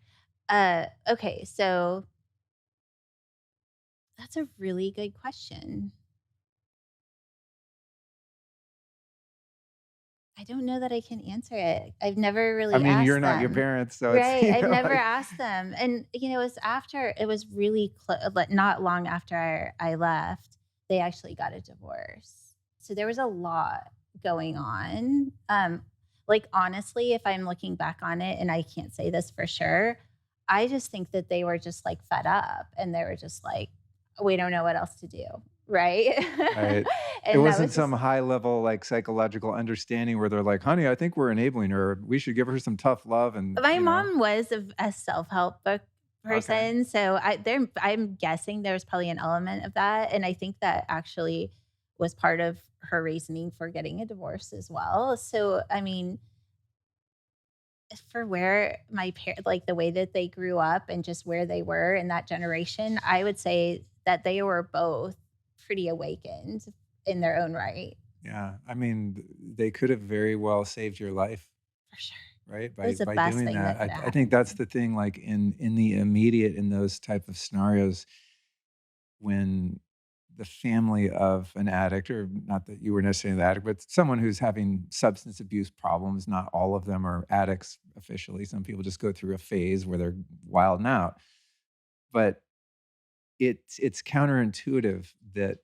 Okay, so that's a really good question. I don't know that I can answer it. I've never I really mean, you're asked not your them. parents, so it's, Right, I've never like asked them, and, it was really like, not long after I left, they actually got a divorce. So there was a lot going on. Like, honestly, if I'm looking back on it, and I can't say this for sure, I just think that they were just, like, fed up, and they were just like, "We don't know what else to do." Right? right. It And that wasn't was some just high level, like, psychological understanding where they're like, "Honey, I think we're enabling her. We should give her some tough love," and, My mom was a self-help book Okay. person, so I'm guessing there's probably an element of that, and I think that actually was part of her reasoning for getting a divorce as well. So, I mean, for where like, the way that they grew up and just where they were in that generation, I would say that they were both pretty awakened in their own right, Yeah. I mean, they could have very well saved your life, for sure. right? It was the By best doing thing that. that I coulda I think happened to that's me. the thing, like, in the immediate in those type of scenarios when the family of an addict, or not that you were necessarily the addict, but someone who's having substance abuse problems, not all of them are addicts officially. Some people just go through a phase where they're wilding out. But it's counterintuitive that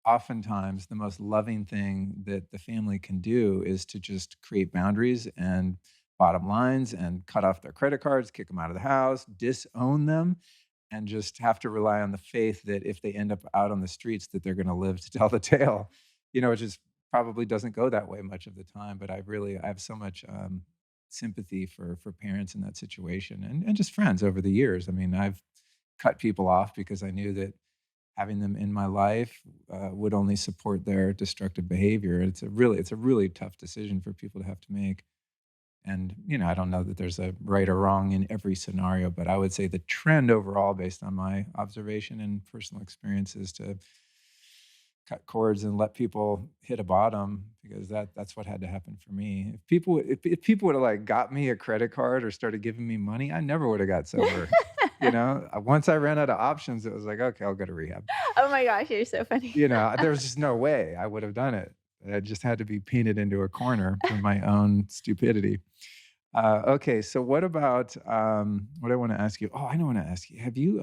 oftentimes the most loving thing that the family can do is to just create boundaries and bottom lines and cut off their credit cards, kick them out of the house, disown them, and just have to rely on the faith that if they end up out on the streets that they're gonna live to tell the tale, which is probably doesn't go that way much of the time, but I have so much, sympathy for parents in that situation and just friends over the years. I mean, I've cut people off because I knew that having them in my life, would only support their destructive behavior. It's a really tough decision for people to have to make. And, I don't know that there's a right or wrong in every scenario, but I would say the trend overall, based on my observation and personal experience, is to cut cords and let people hit a bottom because that's what had to happen for me. If people would have like got me a credit card or started giving me money, I never would have got sober. Once I ran out of options, it was like, okay, I'll go to rehab. Oh my gosh, you're so funny. There was just no way I would have done it. I just had to be painted into a corner for my own stupidity. Okay, so what about what I want to ask you? Oh, I know what I want to ask you. Have you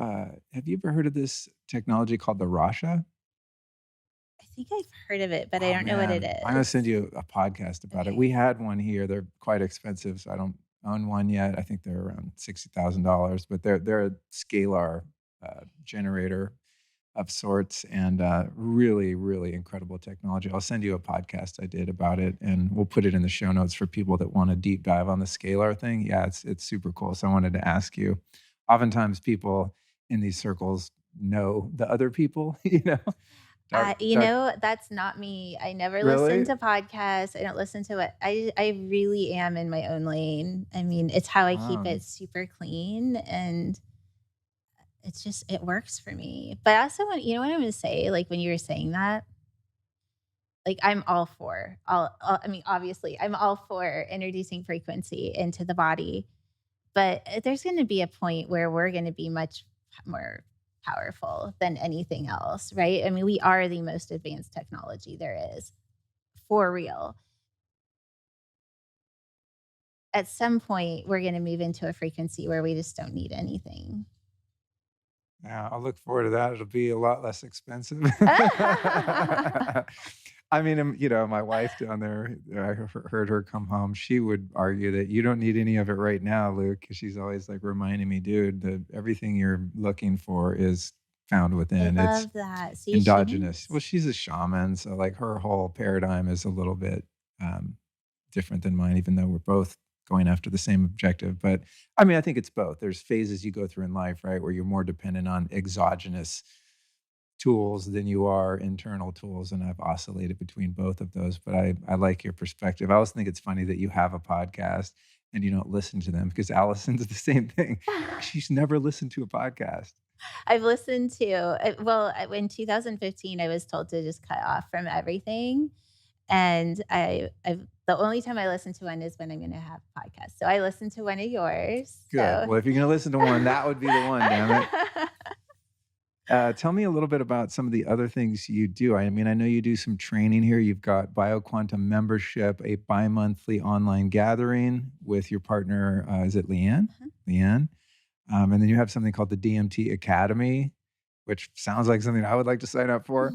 ever heard of this technology called the Rasha? I think I've heard of it, but I Oh don't know what it man, I'm gonna is. send you a podcast about it. Okay. We had one here. They're quite expensive, so I don't own one yet. I think they're around $60,000, but they're a scalar generator of sorts, and really, really incredible technology. I'll send you a podcast I did about it, and we'll put it in the show notes for people that want to deep dive on the scalar thing. Yeah, it's super cool. So I wanted to ask you. Oftentimes, people in these circles know the other people. Dark. That's not me. I never listen Really? to podcasts. I don't listen to it. I really am in my own lane. I mean, it's how I keep Wow. it super clean, and it works for me. But I also want, what I'm gonna say, like when you were saying that, like I'm all for I mean, obviously, I'm all for introducing frequency into the body, but there's gonna be a point where we're gonna be much more powerful than anything else, right? I mean, we are the most advanced technology there is, for real. At some point, we're gonna move into a frequency where we just don't need anything. Yeah, I'll look forward to that. It'll be a lot less expensive. I mean, my wife down there, heard her come home. She would argue that you don't need any of it right now, Luke, 'cause she's always like reminding me, dude, that everything you're looking for is found I within. It's love that. See, she endogenous. knows. Well, she's a shaman, so like her whole paradigm is a little bit different than mine, even though we're both going after the same objective. But I mean, I think it's both. There's phases you go through in life, right, where you're more dependent on exogenous tools than you are internal tools. And I've oscillated between both of those. But I like your perspective. I also think it's funny that you have a podcast and you don't listen to them because Allison's the same thing. She's never listened to a podcast. I've listened to in 2015, I was told to just cut off from everything, and I've the only time I listen to one is when I'm gonna have a podcast. So I listened to one of yours, Good. so Well, if you're going to listen to one, that would be the one, damn it. Tell me a little bit about some of the other things you do. I mean, I know you do some training here. You've got BioQuantum membership, a bi-monthly online gathering with your partner. Is it Leanne? Uh-huh. Leanne. And then you have something called the DMT Academy, which sounds like something I would like to sign up for,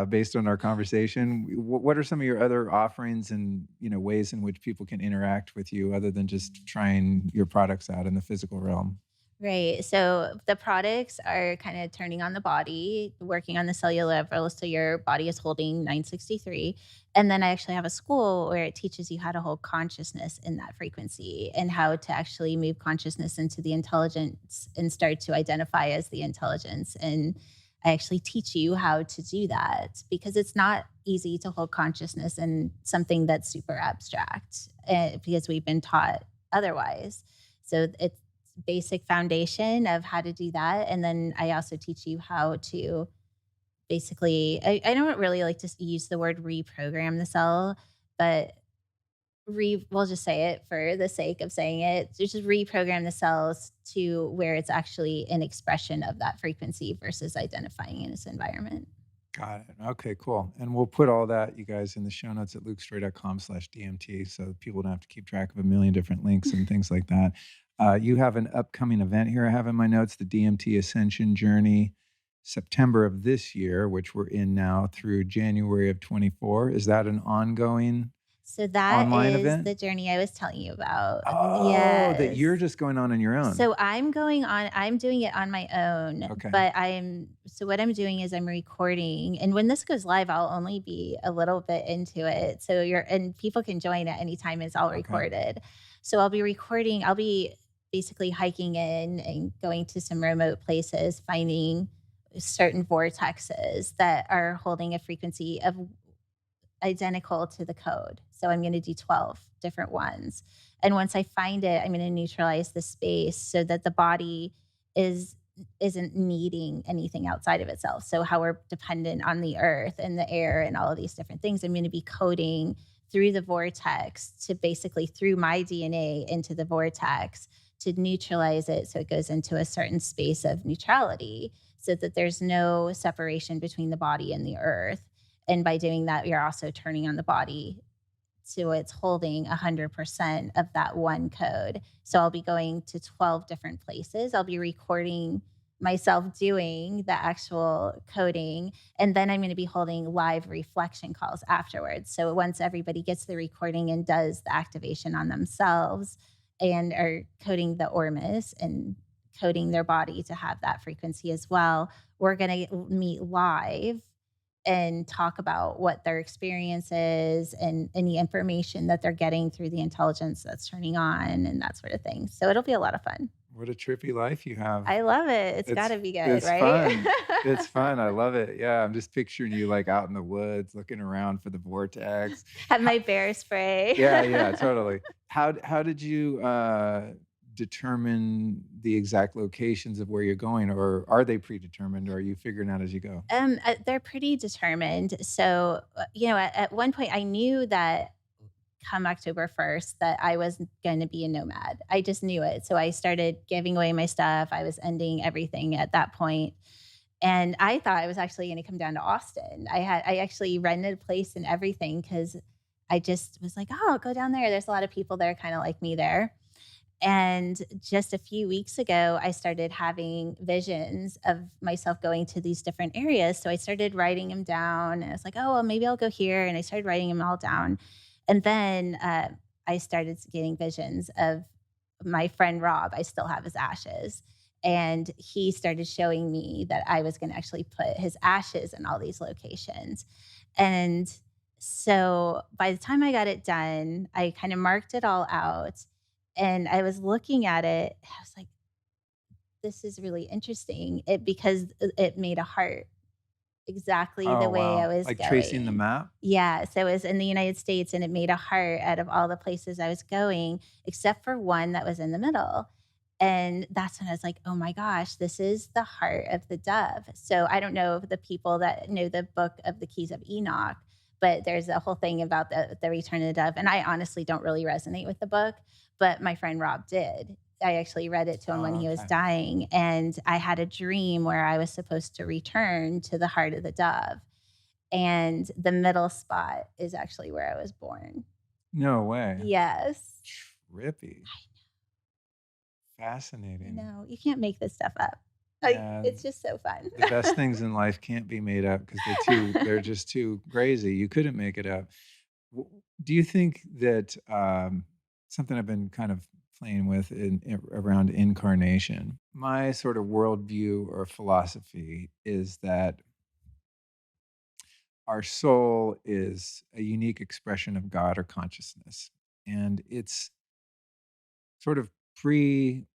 based on our conversation. What are some of your other offerings and ways in which people can interact with you other than just trying your products out in the physical realm? Right. So the products are kind of turning on the body, working on the cellular level. So your body is holding 963. And then I actually have a school where it teaches you how to hold consciousness in that frequency and how to actually move consciousness into the intelligence and start to identify as the intelligence. And I actually teach you how to do that because it's not easy to hold consciousness in something that's super abstract because we've been taught otherwise. So it's basic foundation of how to do that. And then I also teach you how to basically, I don't really like to use the word reprogram the cell, but we'll just say it for the sake of saying it. So just reprogram the cells to where it's actually an expression of that frequency versus identifying in its environment. Got it. Okay, cool. And we'll put all that, you guys, in the show notes at lukestory.com/DMT so people don't have to keep track of a million different links and things like that. You have an upcoming event here I have in my notes, the DMT Ascension Journey, September of this year, which we're in now through January of 24. Is that an ongoing? So that Online is event? the journey I was telling you about. Oh, that you're Yes. just going on your own. So I'm doing it on my own, Okay. but so what I'm doing is I'm recording, and when this goes live, I'll only be a little bit into it. So and people can join at any time. It's all Okay. recorded. So I'll be basically hiking in and going to some remote places, finding certain vortexes that are holding a frequency of identical to the code. So I'm going to do 12 different ones. And once I find it, I'm going to neutralize the space so that the body is isn't needing anything outside of itself. So how we're dependent on the earth and the air and all of these different things, I'm going to be coding through the vortex to basically through my DNA into the vortex to neutralize it so it goes into a certain space of neutrality so that there's no separation between the body and the earth. And by doing that, you're also turning on the body so it's holding 100% of that one code. So I'll be going to 12 different places. I'll be recording myself doing the actual coding. And then I'm going to be holding live reflection calls afterwards. So once everybody gets the recording and does the activation on themselves and are coding the Ormus and coding their body to have that frequency as well, we're going to meet live and talk about what their experience is and any information that they're getting through the intelligence that's turning on and that sort of thing. So it'll be a lot of fun. What a trippy life you have. I love it. It's It's gotta be good, it's right? fun. It's fun. I love it. Yeah, I'm just picturing you, like, out in the woods looking around for the vortex. Have Ho my bear spray. Yeah, yeah, totally. How did you, determine the exact locations of where you're going, or are they predetermined, or are you figuring out as you go? They're pretty determined. So, at one point I knew that come October 1st that I was going to be a nomad. I just knew it. So I started giving away my stuff. I was ending everything at that point. And I thought I was actually going to come down to Austin. I actually rented a place and everything because I just was like, oh, I'll go down there. There's a lot of people that are kind of like me there. And just a few weeks ago, I started having visions of myself going to these different areas. So I started writing them down. And I was like, oh, well, maybe I'll go here. And I started writing them all down. And then I started getting visions of my friend Rob. I still have his ashes. And he started showing me that I was going to actually put his ashes in all these locations. And so by the time I got it done, I kind of marked it all out and I was looking at it. I was like, this is really interesting. Because it made a heart exactly the Oh, way I wow. was Like tracing the going. map? Yeah, so it was in the United States and it made a heart out of all the places I was going, except for one that was in the middle. And that's when I was like, oh my gosh, this is the heart of the dove. So I don't know if the people that know the book of the Keys of Enoch, but there's a whole thing about the return of the dove. And I honestly don't really resonate with the book, but my friend Rob did. I actually read it to him when Oh, he was okay. dying, and I had a dream where I was supposed to return to the heart of the dove. And the middle spot is actually where I was born. No way. Yes. Trippy. I Fascinating. know. You can't make this stuff up. Like, Yeah, it's just so fun. the best things in life can't be made up because they're just too crazy. You couldn't make it up. Do you think that, something I've been kind of playing with around incarnation, my sort of worldview or philosophy is that our soul is a unique expression of God or consciousness, and it's sort of pre-programmed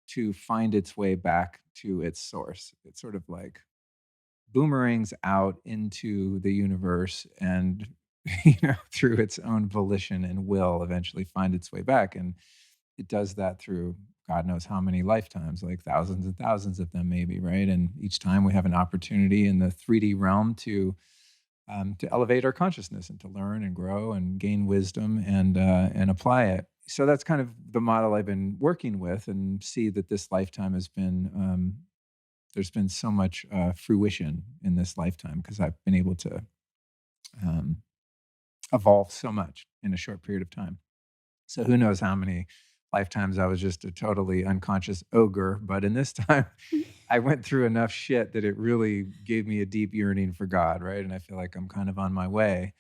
to find its way back to its source. It's sort of like boomerangs out into the universe and through its own volition and will eventually find its way back, and it does that through god knows how many lifetimes, like thousands and thousands of them maybe, right? And each time we have an opportunity in the 3D realm to elevate our consciousness and to learn and grow and gain wisdom and apply it. So that's kind of the model I've been working with, and see that this lifetime has been, there's been so much fruition in this lifetime because I've been able to um, evolve so much in a short period of time. So who knows how many lifetimes I was just a totally unconscious ogre, but in this time, I went through enough shit that it really gave me a deep yearning for God, right? And I feel like I'm kind of on my way.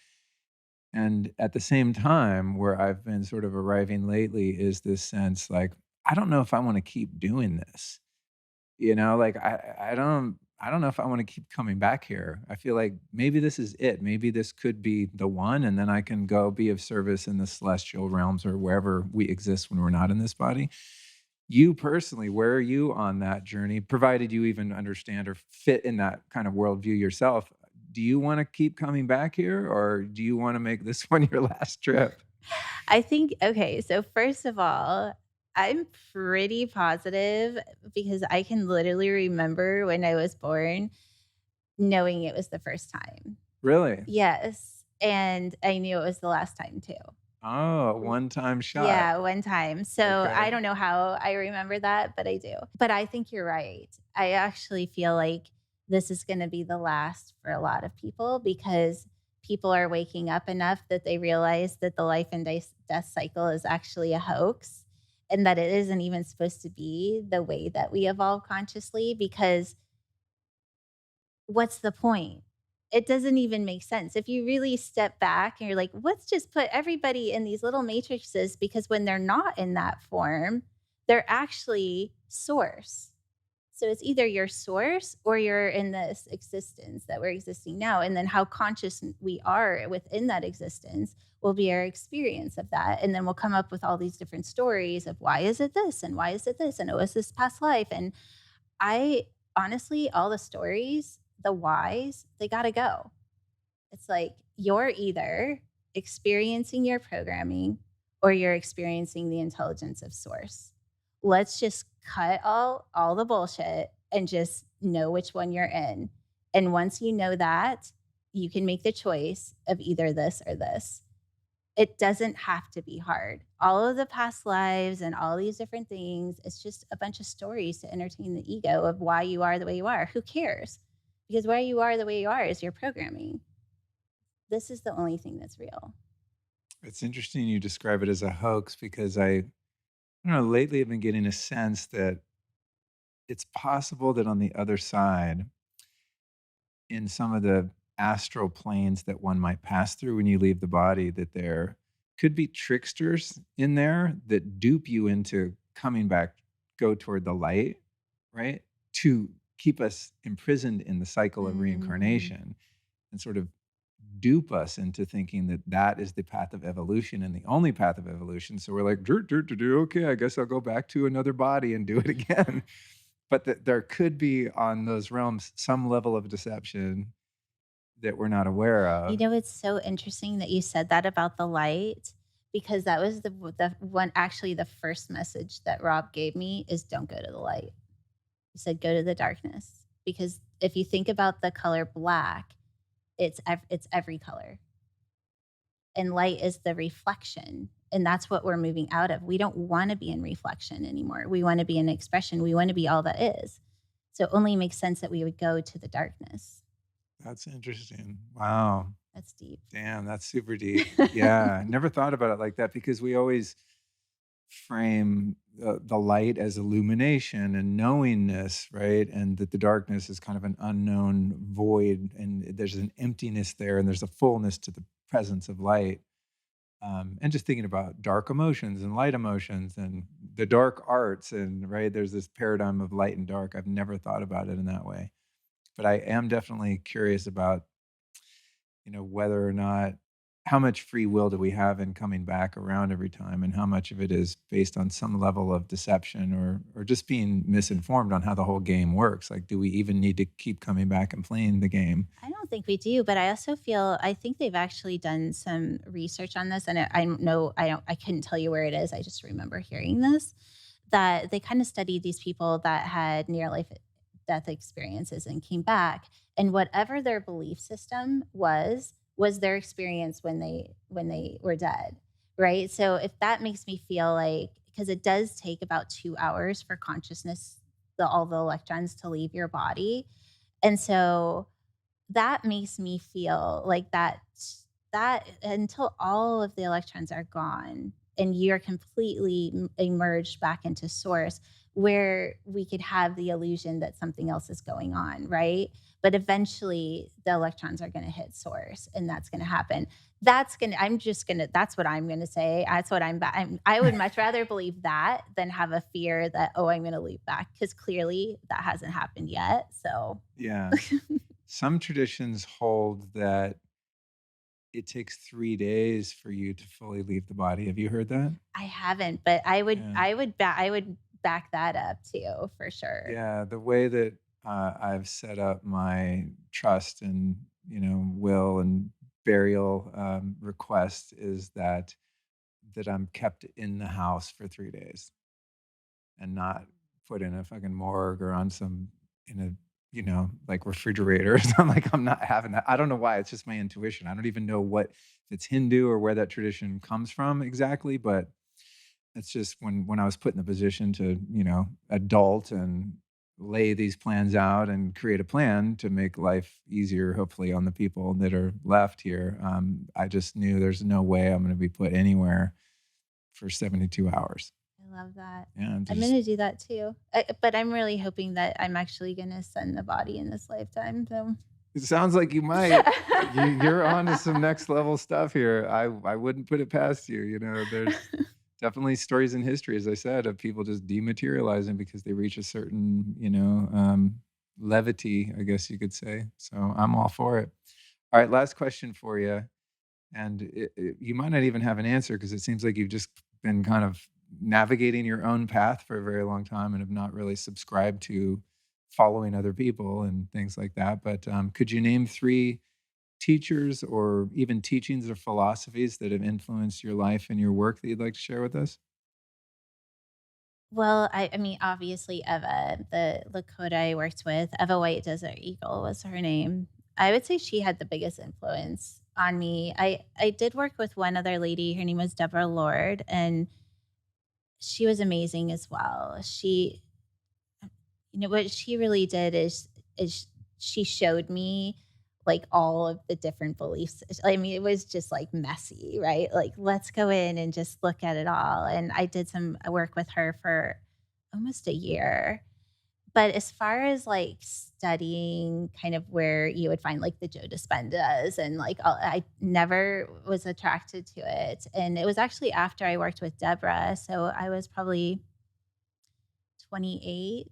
And at the same time, where I've been sort of arriving lately is this sense like, I don't know if I want to keep doing this. Like I don't know if I wanna keep coming back here. I feel like maybe this is it. Maybe this could be the one, and then I can go be of service in the celestial realms or wherever we exist when we're not in this body. You personally, where are you on that journey? Provided you even understand or fit in that kind of worldview yourself. Do you wanna keep coming back here, or do you wanna make this one your last trip? I think okay, so first of all, I'm pretty positive because I can literally remember when I was born knowing it was the first time. Really? Yes, and I knew it was the last time too. Oh, one-time shot. Yeah, one time. So, I Okay. don't know how I remember that, but I do. But I think you're right. I actually feel like this is gonna be the last for a lot of people because people are waking up enough that they realize that the life and death cycle is actually a hoax and that it isn't even supposed to be the way that we evolve consciously because what's the point? It doesn't even make sense. If you really step back and you're like, let's just put everybody in these little matrices because when they're not in that form, they're actually source. So it's either your source or you're in this existence that we're existing now. And then how conscious we are within that existence will be our experience of that. And then we'll come up with all these different stories of why is it this and why is it this? And it was this past life. And I honestly, all the stories, the whys, they gotta go. It's like you're either experiencing your programming or you're experiencing the intelligence of source. Let's just cut all the bullshit and just know which one you're in. And once you know that, you can make the choice of either this or this. It doesn't have to be hard. All of the past lives and all these different things, it's just a bunch of stories to entertain the ego of why you are the way you are. Who cares? Because why you are the way you are is your programming. This is the only thing that's real. It's interesting you describe it as a hoax because I don't know, lately I've been getting a sense that it's possible that on the other side, in some of the astral planes that one might pass through when you leave the body, that there could be tricksters in there that dupe you into coming back, go toward the light, right? To keep us imprisoned in the cycle of Mm. reincarnation and sort of dupe us into thinking that that is the path of evolution and the only path of evolution. So we're like, okay, I guess I'll go back to another body and do it again. But that there could be on those realms some level of deception that we're not aware You of. know, it's so interesting that you said that about the light because that was the one actually the first message that Rob gave me is don't go to the light. He said go to the darkness because if you think about the color black, it's every color. And light is the reflection. And that's what we're moving out of. We don't want to be in reflection anymore. We want to be in expression. We want to be all that is. So it only makes sense that we would go to the darkness. That's interesting. Wow. That's deep. Damn, that's super deep. Yeah, never thought about it like that because we always frame the light as illumination and knowingness, right? And that the darkness is kind of an unknown void, and there's an emptiness there, and there's a fullness to the presence of light. And just thinking about dark emotions and light emotions and the dark arts, and right, there's this paradigm of light and dark. I've never thought about it in that way, but I am definitely curious about whether or not how much free will do we have in coming back around every time, and how much of it is based on some level of deception or just being misinformed on how the whole game works. Like, do we even need to keep coming back and playing the game? I don't think we do, but I also feel I think they've actually done some research on this, and I know I couldn't tell you where it is. I just remember hearing this that they kind of studied these people that had near life death experiences and came back, and whatever their belief system was their experience when they were dead, right? So if that makes me feel like because it does take about 2 hours for consciousness, all the electrons to leave your body, and so that makes me feel like that until all of the electrons are gone and you're completely emerged back into source, where we could have the illusion that something else is going on, right? But eventually the electrons are going to hit source and that's going to happen. That's what I'm going to say. That's what I would much rather believe that than have a fear that, oh, I'm going to leap back, because clearly that hasn't happened yet. So Yeah. Some traditions hold that it takes 3 days for you to fully leave the body. Have you heard that? I haven't, but I would, Yeah. I would back that up too, for sure. Yeah, the way that, I've set up my trust and, will and burial, request is that I'm kept in the house for 3 days and not put in a fucking morgue or on some in a, like, refrigerator or something. Like, I'm not having that. I don't know why, it's just my intuition. I don't even know what if it's Hindu or where that tradition comes from exactly, but it's just when I was put in the position to, adult and lay these plans out and create a plan to make life easier, hopefully, on the people that are left here, I just knew there's no way I'm gonna be put anywhere for 72 hours. I love that. Yeah, I'm just gonna do that too. But I'm really hoping that I'm actually gonna send the body in this lifetime, so it sounds like you might. You're on to some next level stuff here. I wouldn't put it past you, there's definitely stories in history, as I said, of people just dematerializing because they reach a certain, levity, I guess you could say. So I'm all for it. All right, last question for you. And you might not even have an answer because it seems like you've just been kind of navigating your own path for a very long time and have not really subscribed to following other people and things like that. But could you name three teachers or even teachings or philosophies that have influenced your life and your work that you'd like to share with us? well, I mean, obviously Eva, the Lakota I worked with, Eva White Desert Eagle was her name. I would say she had the biggest influence on me. I did work with one other lady, her name was Deborah Lord, and she was amazing as well. What she really did is she showed me, like, all of the different beliefs. I mean, it was just, like, messy, right? Like, let's go in and just look at it all, and I did some work with her for almost a year. But as far as, like, studying kind of where you would find, like, the Joe Dispendas and, like, all I never was attracted to it, and it was actually after I worked with Deborah, so I was probably 28.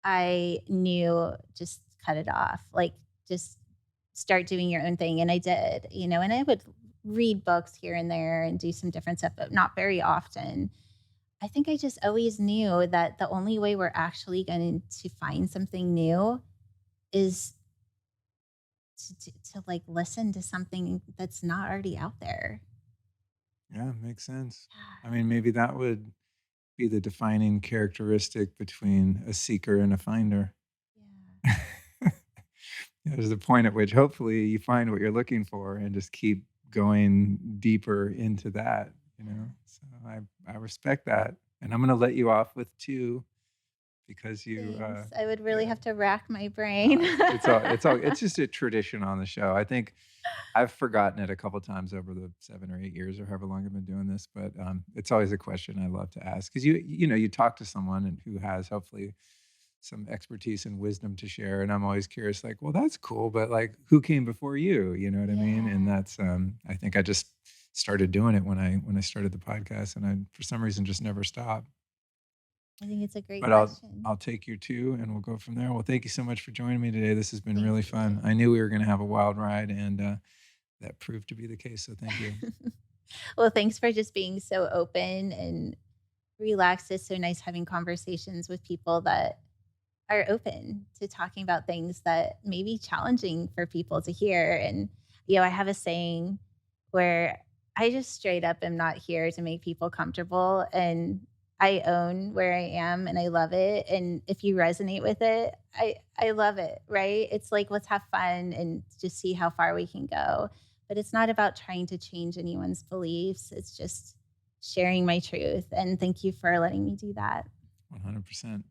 I knew, just cut it off, like, just start doing your own thing, and I did, and I would read books here and there and do some different stuff, but not very often. I think I just always knew that the only way we're actually going to find something new is to, like, listen to something that's not already out there. Yeah, makes sense. I mean, maybe that would be the defining characteristic between a seeker and a finder. Yeah. There's a point at which hopefully you find what you're looking for and just keep going deeper into that, you Yeah. know? So I respect that. And I'm gonna let you off with 2 because Thanks. I would really yeah, have to rack my brain. it's just a tradition on the show. I think I've forgotten it a couple times over the 7 or 8 years or however long I've been doing this, but, it's always a question I love to ask because you talk to someone and who has hopefully some expertise and wisdom to share, and I'm always curious, like, "Well, that's cool, but, like, who came before you?" You know what I mean? And Yeah. that's, I think I just started doing it when I started the podcast, and I, for some reason, just never stopped. I think it's a great But I'll question. I'll take your 2, and we'll go from there. Well, thank you so much for joining me today. This has been Thank really you. fun. I knew we were gonna have a wild ride, and, that proved to be the case, so thank you. Well, thanks for just being so open and relaxed. It's so nice having conversations with people that are open to talking about things that may be challenging for people to hear. And, I have a saying where I just straight up am not here to make people comfortable. And I own where I am and I love it. And if you resonate with it, I love it, right? It's like, let's have fun and just see how far we can go. But it's not about trying to change anyone's beliefs. It's just sharing my truth. And thank you for letting me do that. 100%.